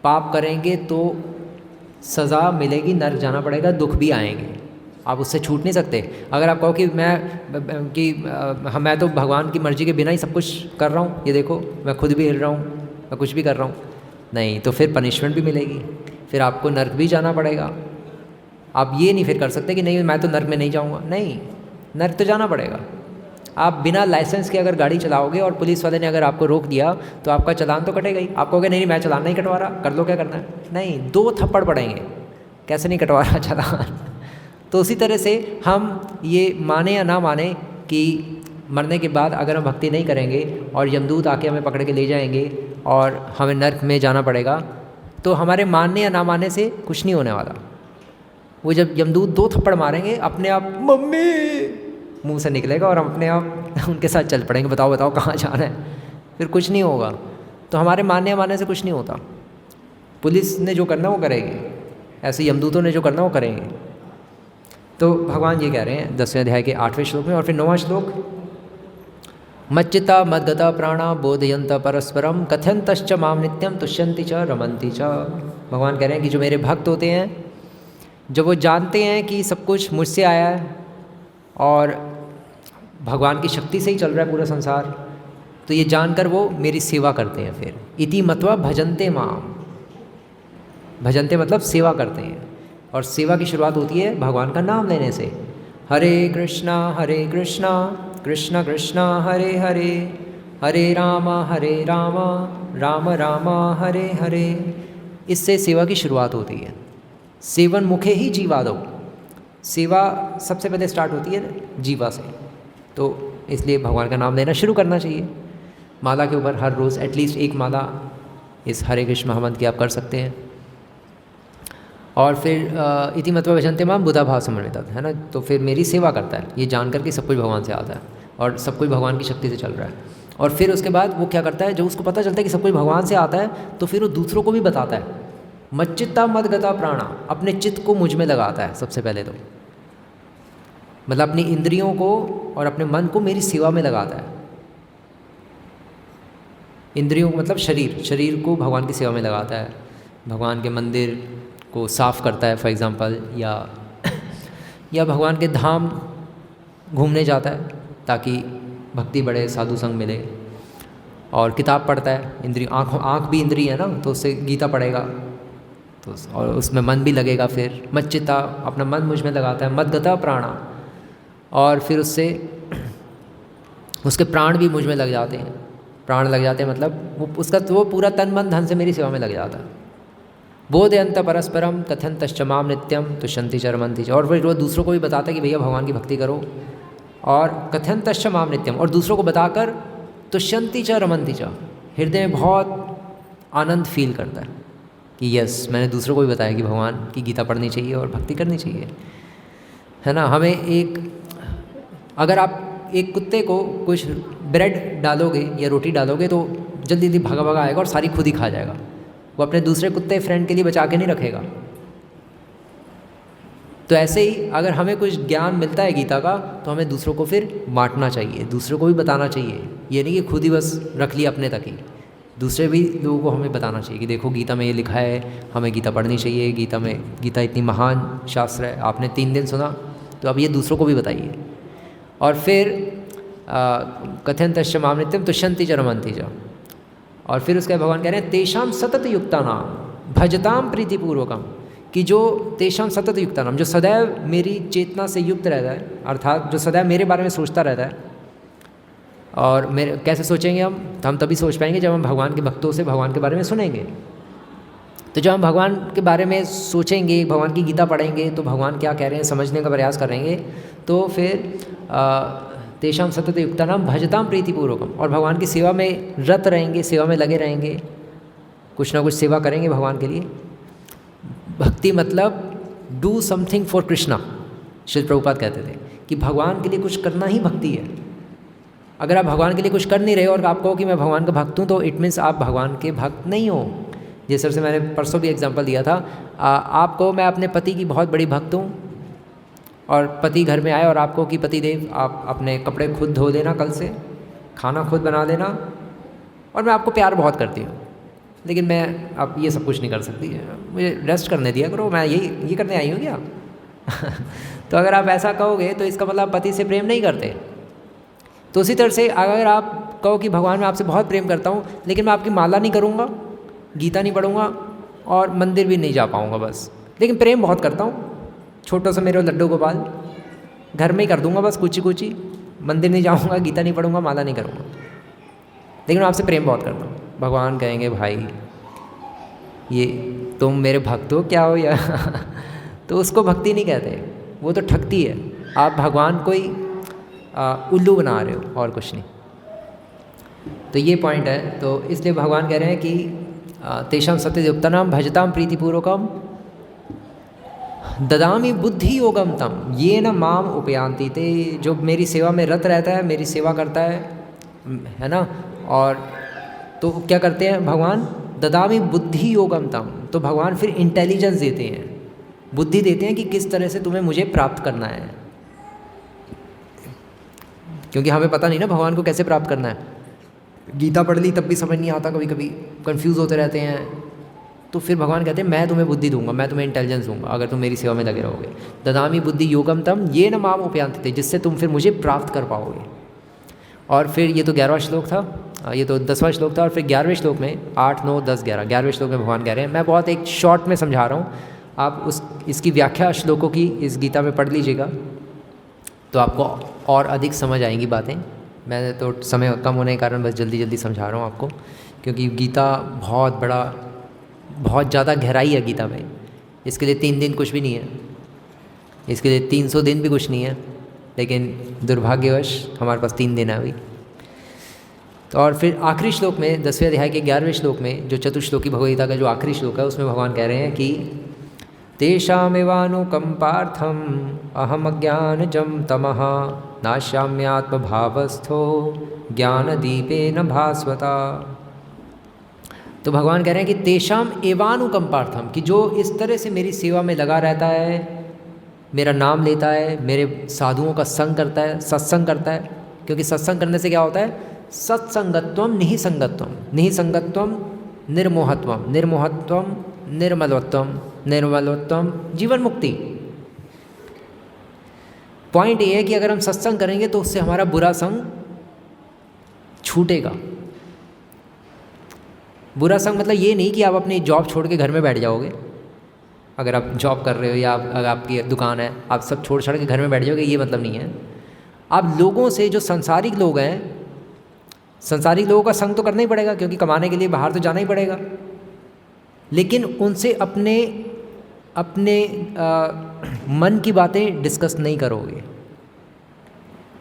पाप करेंगे तो सज़ा मिलेगी, नरक जाना पड़ेगा, दुख भी आएंगे, आप उससे छूट नहीं सकते। अगर आप कहो कि मैं तो भगवान की मर्ज़ी के बिना ही सब कुछ कर रहा हूँ, ये देखो मैं खुद भी हिल रहा हूँ, मैं कुछ भी कर रहा हूँ, नहीं, तो फिर पनिशमेंट भी मिलेगी, फिर आपको नरक भी जाना पड़ेगा। आप ये नहीं फिर कर सकते कि नहीं मैं तो नरक में नहीं जाऊँगा, नहीं, नरक तो जाना पड़ेगा। आप बिना लाइसेंस के अगर गाड़ी चलाओगे और पुलिस वाले ने अगर आपको रोक दिया तो आपका चालान तो कटेगा ही। आप कहोगे नहीं मैं चालान नहीं कटवा रहा, कर लो क्या करना है, नहीं, 2 थप्पड़ पड़ेंगे, कैसे नहीं कटवा रहा चालान। तो उसी तरह से हम ये माने या ना माने कि मरने के बाद अगर हम भक्ति नहीं करेंगे और यमदूत आके हमें पकड़ के ले जाएंगे और हमें नरक में जाना पड़ेगा, तो हमारे मानने या ना मानने से कुछ नहीं होने वाला। वो जब यमदूत 2 थप्पड़ मारेंगे अपने आप मम्मी मुंह से निकलेगा और हम अपने आप उनके साथ चल पड़ेंगे, बताओ बताओ कहाँ जाना है, फिर कुछ नहीं होगा। तो हमारे मानने या मानने से कुछ नहीं होता। पुलिस ने जो करना वो करेगी, ऐसे यमदूतों ने जो करना वो करेंगे। तो भगवान ये कह रहे हैं 10वें अध्याय के 8वें श्लोक में। और फिर 9वां श्लोक, मच्चिता मद्गता प्राणा बोधयंत परस्परम कथयंतश्च माम नित्यम तुष्यंति च रमन्ति च। भगवान कह रहे हैं कि जो मेरे भक्त होते हैं, जब वो जानते हैं कि सब कुछ मुझसे आया है और भगवान की शक्ति से ही चल रहा है पूरा संसार, तो ये जानकर वो मेरी सेवा करते हैं। फिर इति मत्वा भजन्ते माम, भजन्ते मतलब सेवा करते हैं। और सेवा की शुरुआत होती है भगवान का नाम लेने से। हरे कृष्णा कृष्ण कृष्ण हरे हरे, हरे राम राम राम हरे हरे। इससे सेवा की शुरुआत होती है। सेवन मुखे ही जीवादो, सेवा सबसे पहले स्टार्ट होती है जीवा से। तो इसलिए भगवान का नाम लेना शुरू करना चाहिए। माला के ऊपर हर रोज़ एटलीस्ट एक माला इस हरे कृष्ण महामंत्र की आप कर सकते हैं। और फिर इति मत्वा भजन्ते माम बुधा भाव समन्वित, है ना। तो फिर मेरी सेवा करता है, ये जानकर कि सब कुछ भगवान से आता है और सब कुछ भगवान की शक्ति से चल रहा है। और फिर उसके बाद वो क्या करता है, जब उसको पता चलता है कि सब कुछ भगवान से आता है, तो फिर वो दूसरों को भी बताता है। मच्चित्ता मदगता प्राणा, अपने चित्त को मुझ में लगाता है सबसे पहले, तो मतलब अपनी इंद्रियों को और अपने मन को मेरी सेवा में लगाता है। इंद्रियों को मतलब शरीर को भगवान की सेवा में लगाता है। भगवान के मंदिर को साफ़ करता है फॉर एग्ज़ाम्पल, या भगवान के धाम घूमने जाता है ताकि भक्ति बढ़े, साधु संग मिले। और किताब पढ़ता है, इंद्रिय आँख भी इंद्रिय है ना, तो उससे गीता पढ़ेगा तो और उसमें मन भी लगेगा। फिर मच्चिता, अपना मन मुझ में लगाता है। मद्गता प्राणा, और फिर उससे उसके प्राण भी मुझ में लग जाते हैं। प्राण लग जाते हैं मतलब वो पूरा तन मन धन से मेरी सेवा में लग जाता है। बोधयंत परस्परम कथयंतश्च माम नित्यम तुष्यन्ति च रमन्ति च, और फिर वो दूसरों को भी बताता है कि भैया भगवान की भक्ति करो। और कथयंतश्च माम नित्यम, और दूसरों को बताकर तुष्यन्ति च रमन्ति च, हृदय में बहुत आनंद फील करता है कि यस, मैंने दूसरों को भी बताया कि भगवान की गीता पढ़नी चाहिए और भक्ति करनी चाहिए, है ना। हमें अगर आप एक कुत्ते को कुछ ब्रेड डालोगे या रोटी डालोगे तो जल्दी जल्दी भागा भागा आएगा और सारी खुद ही खा जाएगा। वो अपने दूसरे कुत्ते फ्रेंड के लिए बचा के नहीं रखेगा। तो ऐसे ही अगर हमें कुछ ज्ञान मिलता है गीता का, तो हमें दूसरों को फिर बांटना चाहिए, दूसरों को भी बताना चाहिए। ये नहीं कि खुद ही बस रख लिया अपने तक ही, दूसरे भी लोगों को हमें बताना चाहिए कि देखो गीता में ये लिखा है, हमें गीता पढ़नी चाहिए। गीता इतनी महान शास्त्र है, आपने 3 दिन सुना तो अब ये दूसरों को भी बताइए। और फिर कथयंतश्च माम नित्यम तुष्यन्ति च रमन्ति च, और फिर उसके भगवान कह रहे हैं तेषाम सतत युक्तानाम भजताम प्रीतिपूर्वकम, कि जो तेषाम सतत युक्तानाम, जो सदैव मेरी चेतना से युक्त रहता है, अर्थात जो सदैव मेरे बारे में सोचता रहता है। और मेरे कैसे सोचेंगे हम तभी सोच पाएंगे जब हम भगवान के भक्तों से भगवान के बारे में सुनेंगे। तो जब हम भगवान के बारे में सोचेंगे, भगवान की गीता पढ़ेंगे, तो भगवान क्या कह रहे हैं समझने का प्रयास करेंगे, तो फिर तेषाम सतत युक्तानाम भजताम प्रीतिपूर्वकम, और भगवान की सेवा में रत रहेंगे, सेवा में लगे रहेंगे, कुछ ना कुछ सेवा करेंगे भगवान के लिए। भक्ति मतलब do something for Krishna. Srila Prabhupada कहते थे कि भगवान के लिए कुछ करना ही भक्ति है। अगर आप भगवान के लिए कुछ कर नहीं रहे और आप कहो कि मैं भगवान का भक्त हूँ, तो इट मीन्स आप भगवान के भक्त नहीं हो। जैसे सबसे मैंने परसों भी एग्जांपल दिया था, आपको मैं अपने पति की बहुत बड़ी भक्त हूँ, और पति घर में आए और आपको कि पति देव आप अपने कपड़े खुद धो देना, कल से खाना खुद बना देना, और मैं आपको प्यार बहुत करती हूँ, लेकिन मैं अब ये सब कुछ नहीं कर सकती, मुझे रेस्ट करने दिया करो, मैं ये करने आई हूँ क्या? तो अगर आप ऐसा कहोगे तो इसका मतलब पति से प्रेम नहीं करते। तो उसी तरह से अगर आप कहो कि भगवान मैं आपसे बहुत प्रेम करता हूँ, लेकिन मैं आपकी माला नहीं करूँगा, गीता नहीं पढ़ूँगा और मंदिर भी नहीं जा पाऊँगा बस, लेकिन प्रेम बहुत करता हूँ, छोटा सा मेरे लड्डू गोपाल, घर में ही कर दूँगा बस कुची, मंदिर नहीं जाऊँगा, गीता नहीं पढ़ूँगा, माला नहीं करूँगा, लेकिन मैं आपसे प्रेम बहुत करता हूँ। भगवान कहेंगे भाई ये तुम मेरे भक्त हो क्या हो या तो उसको भक्ति नहीं कहते, वो तो ठगती है। आप भगवान को ही उल्लू बना रहे हो और कुछ नहीं। तो ये पॉइंट है। तो इसलिए भगवान कह रहे हैं कि तेषाम सत्ययुक्तानाम भजताम प्रीतिपूर्वकम ददामी बुद्धि योगम तम ये न माम उपयांति ते, जो मेरी सेवा में रत रहता है, मेरी सेवा करता है ना। और तो क्या करते हैं भगवान, ददामी बुद्धि योगम तम, तो भगवान फिर इंटेलिजेंस देते हैं, बुद्धि देते हैं कि किस तरह से तुम्हें मुझे प्राप्त करना है। क्योंकि हमें पता नहीं ना भगवान को कैसे प्राप्त करना है। गीता पढ़ ली तब भी समझ नहीं आता, कभी कभी कंफ्यूज होते रहते हैं। तो फिर भगवान कहते हैं मैं तुम्हें बुद्धि दूंगा, मैं तुम्हें इंटेलिजेंस दूंगा अगर तुम मेरी सेवा में लगे रहोगे। ददामी बुद्धि योगम तम ये न माम उपयांति, जिससे तुम फिर मुझे प्राप्त कर पाओगे। और फिर ये तो 11वां श्लोक था, ये तो 10वां श्लोक था। और फिर 11वें श्लोक में 8, 9, 10, 11 11वें श्लोक में भगवान कह रहे हैं, मैं बहुत एक शॉर्ट में समझा रहा हूँ, आप इसकी व्याख्या श्लोकों की इस गीता में पढ़ लीजिएगा तो आपको और अधिक समझ आएंगी बातें। मैं तो समय कम होने के कारण बस जल्दी जल्दी समझा रहा हूँ आपको, क्योंकि गीता बहुत ज़्यादा गहराई है गीता में। इसके लिए 3 दिन कुछ भी नहीं है, इसके लिए 300 दिन भी कुछ नहीं है, लेकिन दुर्भाग्यवश हमारे पास 3 दिन है अभी। तो और फिर आखिरी श्लोक में 10वें अध्याय के 11वें श्लोक में, जो चतुश्लोकी भगवद्गीता का जो आखिरी श्लोक है, उसमें भगवान कह रहे हैं कि तेषामेवानुकंपार्थम अहमज्ञानजं तमः नाश्याम्यात्मभावस्थो ज्ञानदीपेन भास्वता। तो भगवान कह रहे हैं कि तेषाम एवानुकंपार्थम, कि जो इस तरह से मेरी सेवा में लगा रहता है, मेरा नाम लेता है, मेरे साधुओं का संग करता है, सत्संग करता है। क्योंकि सत्संग करने से क्या होता है? सत्संगत्वम निहिसंगत्वम, निहिसंगत्वम निर्मोहत्वम, निर्मोहत्वम निर्मलत्वम, निर्मलत्वम जीवन मुक्ति। पॉइंट ये है कि अगर हम सत्संग करेंगे तो उससे हमारा बुरा संग छूटेगा। बुरा संग मतलब ये नहीं कि आप अपनी जॉब छोड़ के घर में बैठ जाओगे। अगर आप जॉब कर रहे हो या अगर आपकी दुकान है, आप सब छोड़ छाड़ के घर में बैठ जाओगे, ये मतलब नहीं है। आप लोगों से, जो संसारिक लोग हैं, संसारिक लोगों का संग तो करना ही पड़ेगा, क्योंकि कमाने के लिए बाहर तो जाना ही पड़ेगा। लेकिन उनसे अपने मन की बातें डिस्कस नहीं करोगे।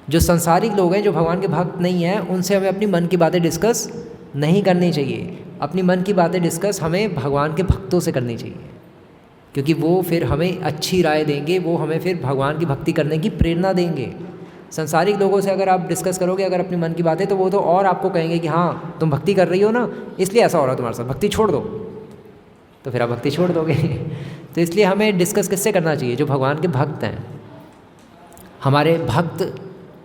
जो संसारिक लोग हैं, जो भगवान के भक्त नहीं हैं, उनसे हमें अपनी मन की बातें डिस्कस नहीं करनी चाहिए। अपनी मन की बातें डिस्कस हमें भगवान के भक्तों से करनी चाहिए, क्योंकि वो फिर हमें अच्छी राय देंगे, वो हमें फिर भगवान की भक्ति करने की प्रेरणा देंगे। संसारिक लोगों से अगर आप डिस्कस करोगे अगर अपनी मन की बातें, तो वो तो और आपको कहेंगे कि हाँ तुम भक्ति कर रही हो ना, इसलिए ऐसा हो रहा है तुम्हारे साथ, भक्ति छोड़ दो। तो फिर आप भक्ति छोड़ दोगे। तो इसलिए हमें डिस्कस किससे करना चाहिए? जो भगवान के भक्त हैं। हमारे भक्त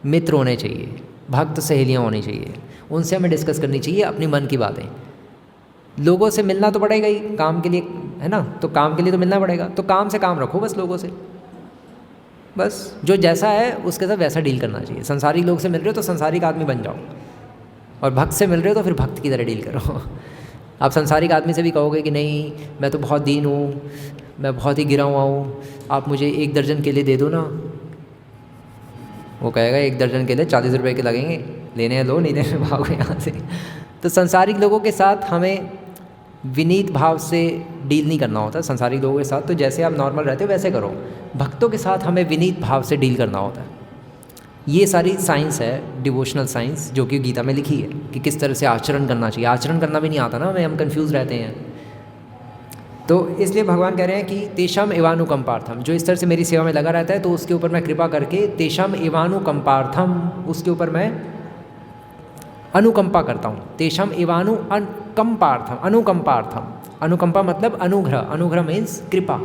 मित्र होने चाहिए, भक्त सहेलियाँ होनी चाहिए, उनसे हमें डिस्कस करनी चाहिए अपनी मन की बातें। लोगों से मिलना तो पड़ेगा ही, काम के लिए, है ना, तो काम के लिए तो मिलना पड़ेगा। तो काम से काम रखो बस, लोगों से बस जो जैसा है उसके साथ वैसा डील करना चाहिए। संसारिक लोग से मिल रहे हो तो संसारिक आदमी बन जाओ, और भक्त से मिल रहे हो तो फिर भक्त की तरह डील करो। आप संसारिक आदमी से भी कहोगे कि नहीं मैं तो बहुत दीन हूँ, मैं बहुत ही गिरा हुआ हूँ, आप मुझे 1 दर्जन केले दे दो ना, वो कहेगा 1 दर्जन केले 40 रुपये के लगेंगे, लेने हैं लो, नहीं लेने भागो यहाँ से। तो संसारिक लोगों के साथ हमें विनीत भाव से डील नहीं करना होता। संसारिक लोगों के साथ तो जैसे आप नॉर्मल रहते हो वैसे करो, भक्तों के साथ हमें विनीत भाव से डील करना होता है। ये सारी साइंस है, डिवोशनल साइंस, जो कि गीता में लिखी है कि किस तरह से आचरण करना चाहिए। आचरण करना भी नहीं आता ना हमें, हम कंफ्यूज रहते हैं। तो इसलिए भगवान कह रहे हैं कि तेषाम एवानुकंपार्थम, जो इस तरह से मेरी सेवा में लगा रहता है तो उसके ऊपर मैं कृपा करके तेषाम एवानुकंपार्थम, उसके ऊपर मैं अनुकंपा करता हूँ। तेषाम एवानुकंपार्थम, अनुकंपार्थम, अनुकंपा मतलब अनुग्रह, अनुग्रह मीन्स कृपा।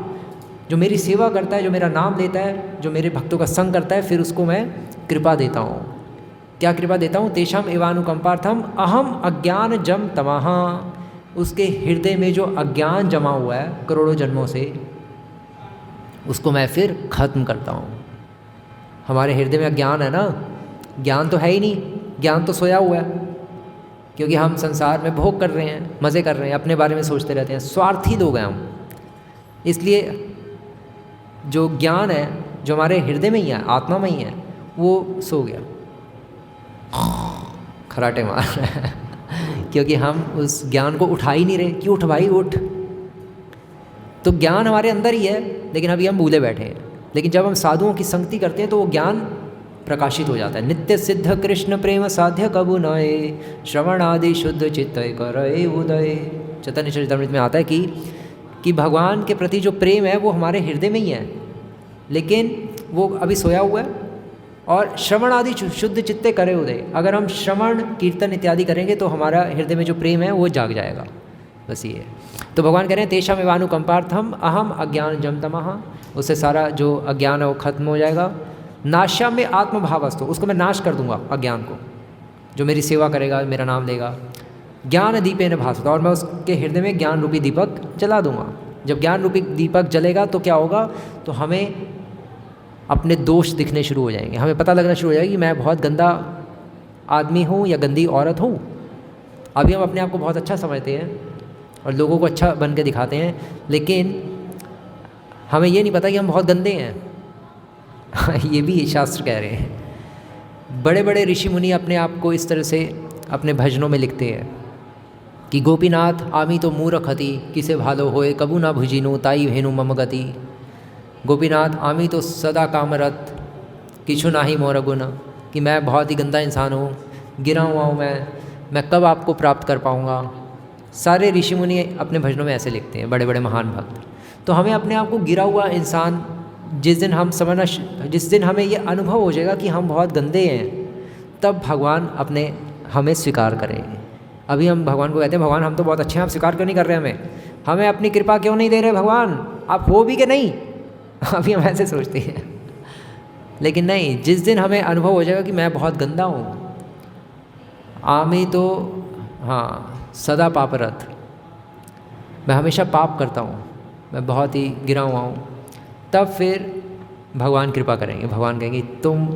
जो मेरी सेवा करता है, जो मेरा नाम लेता है, जो मेरे भक्तों का संग करता है, फिर उसको मैं कृपा देता हूँ। क्या कृपा देता हूँ? तेषाम एवानुकंपार्थम अहम अज्ञान जम तमः, उसके हृदय में जो अज्ञान जमा हुआ है करोड़ों जन्मों से, उसको मैं फिर खत्म करता हूँ। हमारे हृदय में अज्ञान है ना, ज्ञान तो है ही नहीं, ज्ञान तो सोया हुआ है, क्योंकि हम संसार में भोग कर रहे हैं, मज़े कर रहे हैं, अपने बारे में सोचते रहते हैं, स्वार्थी लोग हैं हम। इसलिए जो ज्ञान है जो हमारे हृदय में ही है, आत्मा में ही है, वो सो गया, खराटे मार रहा है, क्योंकि हम उस ज्ञान को उठा ही नहीं रहे कि उठ भाई उठ। तो ज्ञान हमारे अंदर ही है, लेकिन अभी हम भूले बैठे हैं। लेकिन जब हम साधुओं की संगति करते हैं तो वो ज्ञान प्रकाशित हो जाता है। नित्य सिद्ध कृष्ण प्रेम साध्य कबू नए, श्रवण आदि शुद्ध चित्त करे उदय। चैतन्य चरितामृत में आता है कि भगवान के प्रति जो प्रेम है वो हमारे हृदय में ही है, लेकिन वो अभी सोया हुआ है। और श्रवण आदि शुद्ध चित्ते करे उदय, अगर हम श्रवण कीर्तन इत्यादि करेंगे तो हमारा हृदय में जो प्रेम है वो जाग जाएगा। बस ये है। तो भगवान कह रहे हैं तेषाम एवानुकंपार्थम अहम अज्ञान जम तमः, उससे सारा जो अज्ञान है वो खत्म हो जाएगा। नाशा में आत्मभावस्तु, उसको मैं नाश कर दूंगा अज्ञान को। जो मेरी सेवा करेगा, मेरा नाम लेगा, ज्ञान दीपेन भास्वत, और मैं उसके हृदय में ज्ञान रूपी दीपक जला दूंगा। जब ज्ञान रूपी दीपक जलेगा तो क्या होगा, तो हमें अपने दोष दिखने शुरू हो जाएंगे, हमें पता लगना शुरू हो जाएगा कि मैं बहुत गंदा आदमी हूँ या गंदी औरत हूँ। अभी हम अपने आप को बहुत अच्छा समझते हैं और लोगों को अच्छा बन के दिखाते हैं, लेकिन हमें ये नहीं पता कि हम बहुत गंदे हैं। ये भी शास्त्र कह रहे हैं। बड़े बड़े ऋषि मुनि अपने आप को इस तरह से अपने भजनों में लिखते हैं कि गोपीनाथ आमी तो मूर्ख हति, किसे भालो होए कबू ना भुजिनु, ताई भेनु मम गति। गोपीनाथ आमी तो सदा कामरत, किछु नाही मोर गुण, कि मैं बहुत ही गंदा इंसान हूँ, गिरा हुआ हूँ मैं कब आपको प्राप्त कर पाऊँगा। सारे ऋषि मुनि अपने भजनों में ऐसे लिखते हैं, बड़े बड़े महान भक्त। तो हमें अपने आप को गिरा हुआ इंसान, जिस दिन हमें ये अनुभव हो जाएगा कि हम बहुत गंदे हैं, तब भगवान हमें स्वीकार करेंगे। अभी हम भगवान को कहते हैं, भगवान हम तो बहुत अच्छे हैं, आप स्वीकार क्यों नहीं कर रहे हमें अपनी कृपा क्यों नहीं दे रहे भगवान, आप हो भी कि नहीं। अभी हम ऐसे सोचते हैं, लेकिन नहीं, जिस दिन हमें अनुभव हो जाएगा कि मैं बहुत गंदा हूँ, आमी तो हाँ सदा पापरत, मैं हमेशा पाप करता हूँ, मैं बहुत ही गिरा हुआ हूँ, तब फिर भगवान कृपा करेंगे। भगवान कहेंगे तुम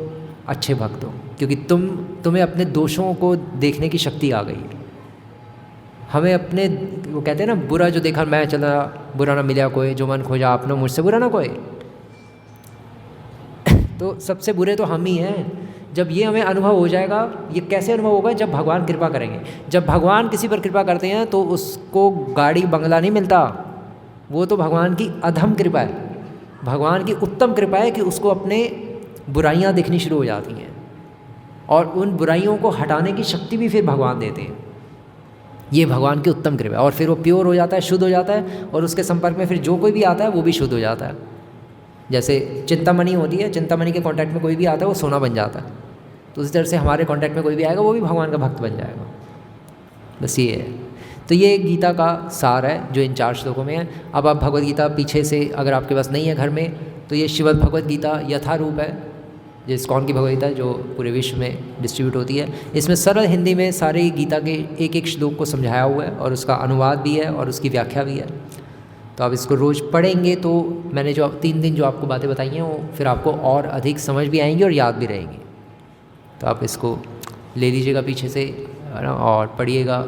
अच्छे भक्त हो, क्योंकि तुम्हें अपने दोषों को देखने की शक्ति आ गई है। हमें अपने, वो कहते हैं ना, बुरा जो देखा मैं चला, बुरा ना मिला कोई, जो मन खोजा आपने मुझसे बुरा ना कोई। तो सबसे बुरे तो हम ही हैं। जब ये हमें अनुभव हो जाएगा, ये कैसे अनुभव होगा, जब भगवान कृपा करेंगे। जब भगवान किसी पर कृपा करते हैं तो उसको गाड़ी बंगला नहीं मिलता, वो तो भगवान की अधम कृपा है। भगवान की उत्तम कृपा है कि उसको अपने बुराइयां दिखनी शुरू हो जाती हैं, और उन बुराइयों को हटाने की शक्ति भी फिर भगवान देते हैं। ये भगवान की उत्तम कृपा है, और फिर वो प्योर हो जाता है, शुद्ध हो जाता है, और उसके संपर्क में फिर जो कोई भी आता है वो भी शुद्ध हो जाता है। जैसे चिंतामणि होती है, चिंतामणि के कांटेक्ट में कोई भी आता है वो सोना बन जाता है। तो उसी तरह से हमारे कांटेक्ट में कोई भी आएगा वो भी भगवान का भक्त बन जाएगा। बस ये है। तो ये गीता का सार है जो इन 4 श्लोकों में है। अब आप भगवद गीता पीछे से, अगर आपके पास नहीं है घर में, तो ये श्रीमद् भगवद गीता यथारूप है, जो इस्कॉन की भगवद गीता जो पूरे विश्व में डिस्ट्रीब्यूट होती है। इसमें सरल हिंदी में सारे गीता के एक एक श्लोक को समझाया हुआ है, और उसका अनुवाद भी है और उसकी व्याख्या भी है। तो आप इसको रोज़ पढ़ेंगे तो मैंने जो 3 दिन जो आपको बातें बताई हैं वो फिर आपको और अधिक समझ भी आएंगी और याद भी रहेंगी। तो आप इसको ले लीजिएगा पीछे से, है ना, और पढ़िएगा।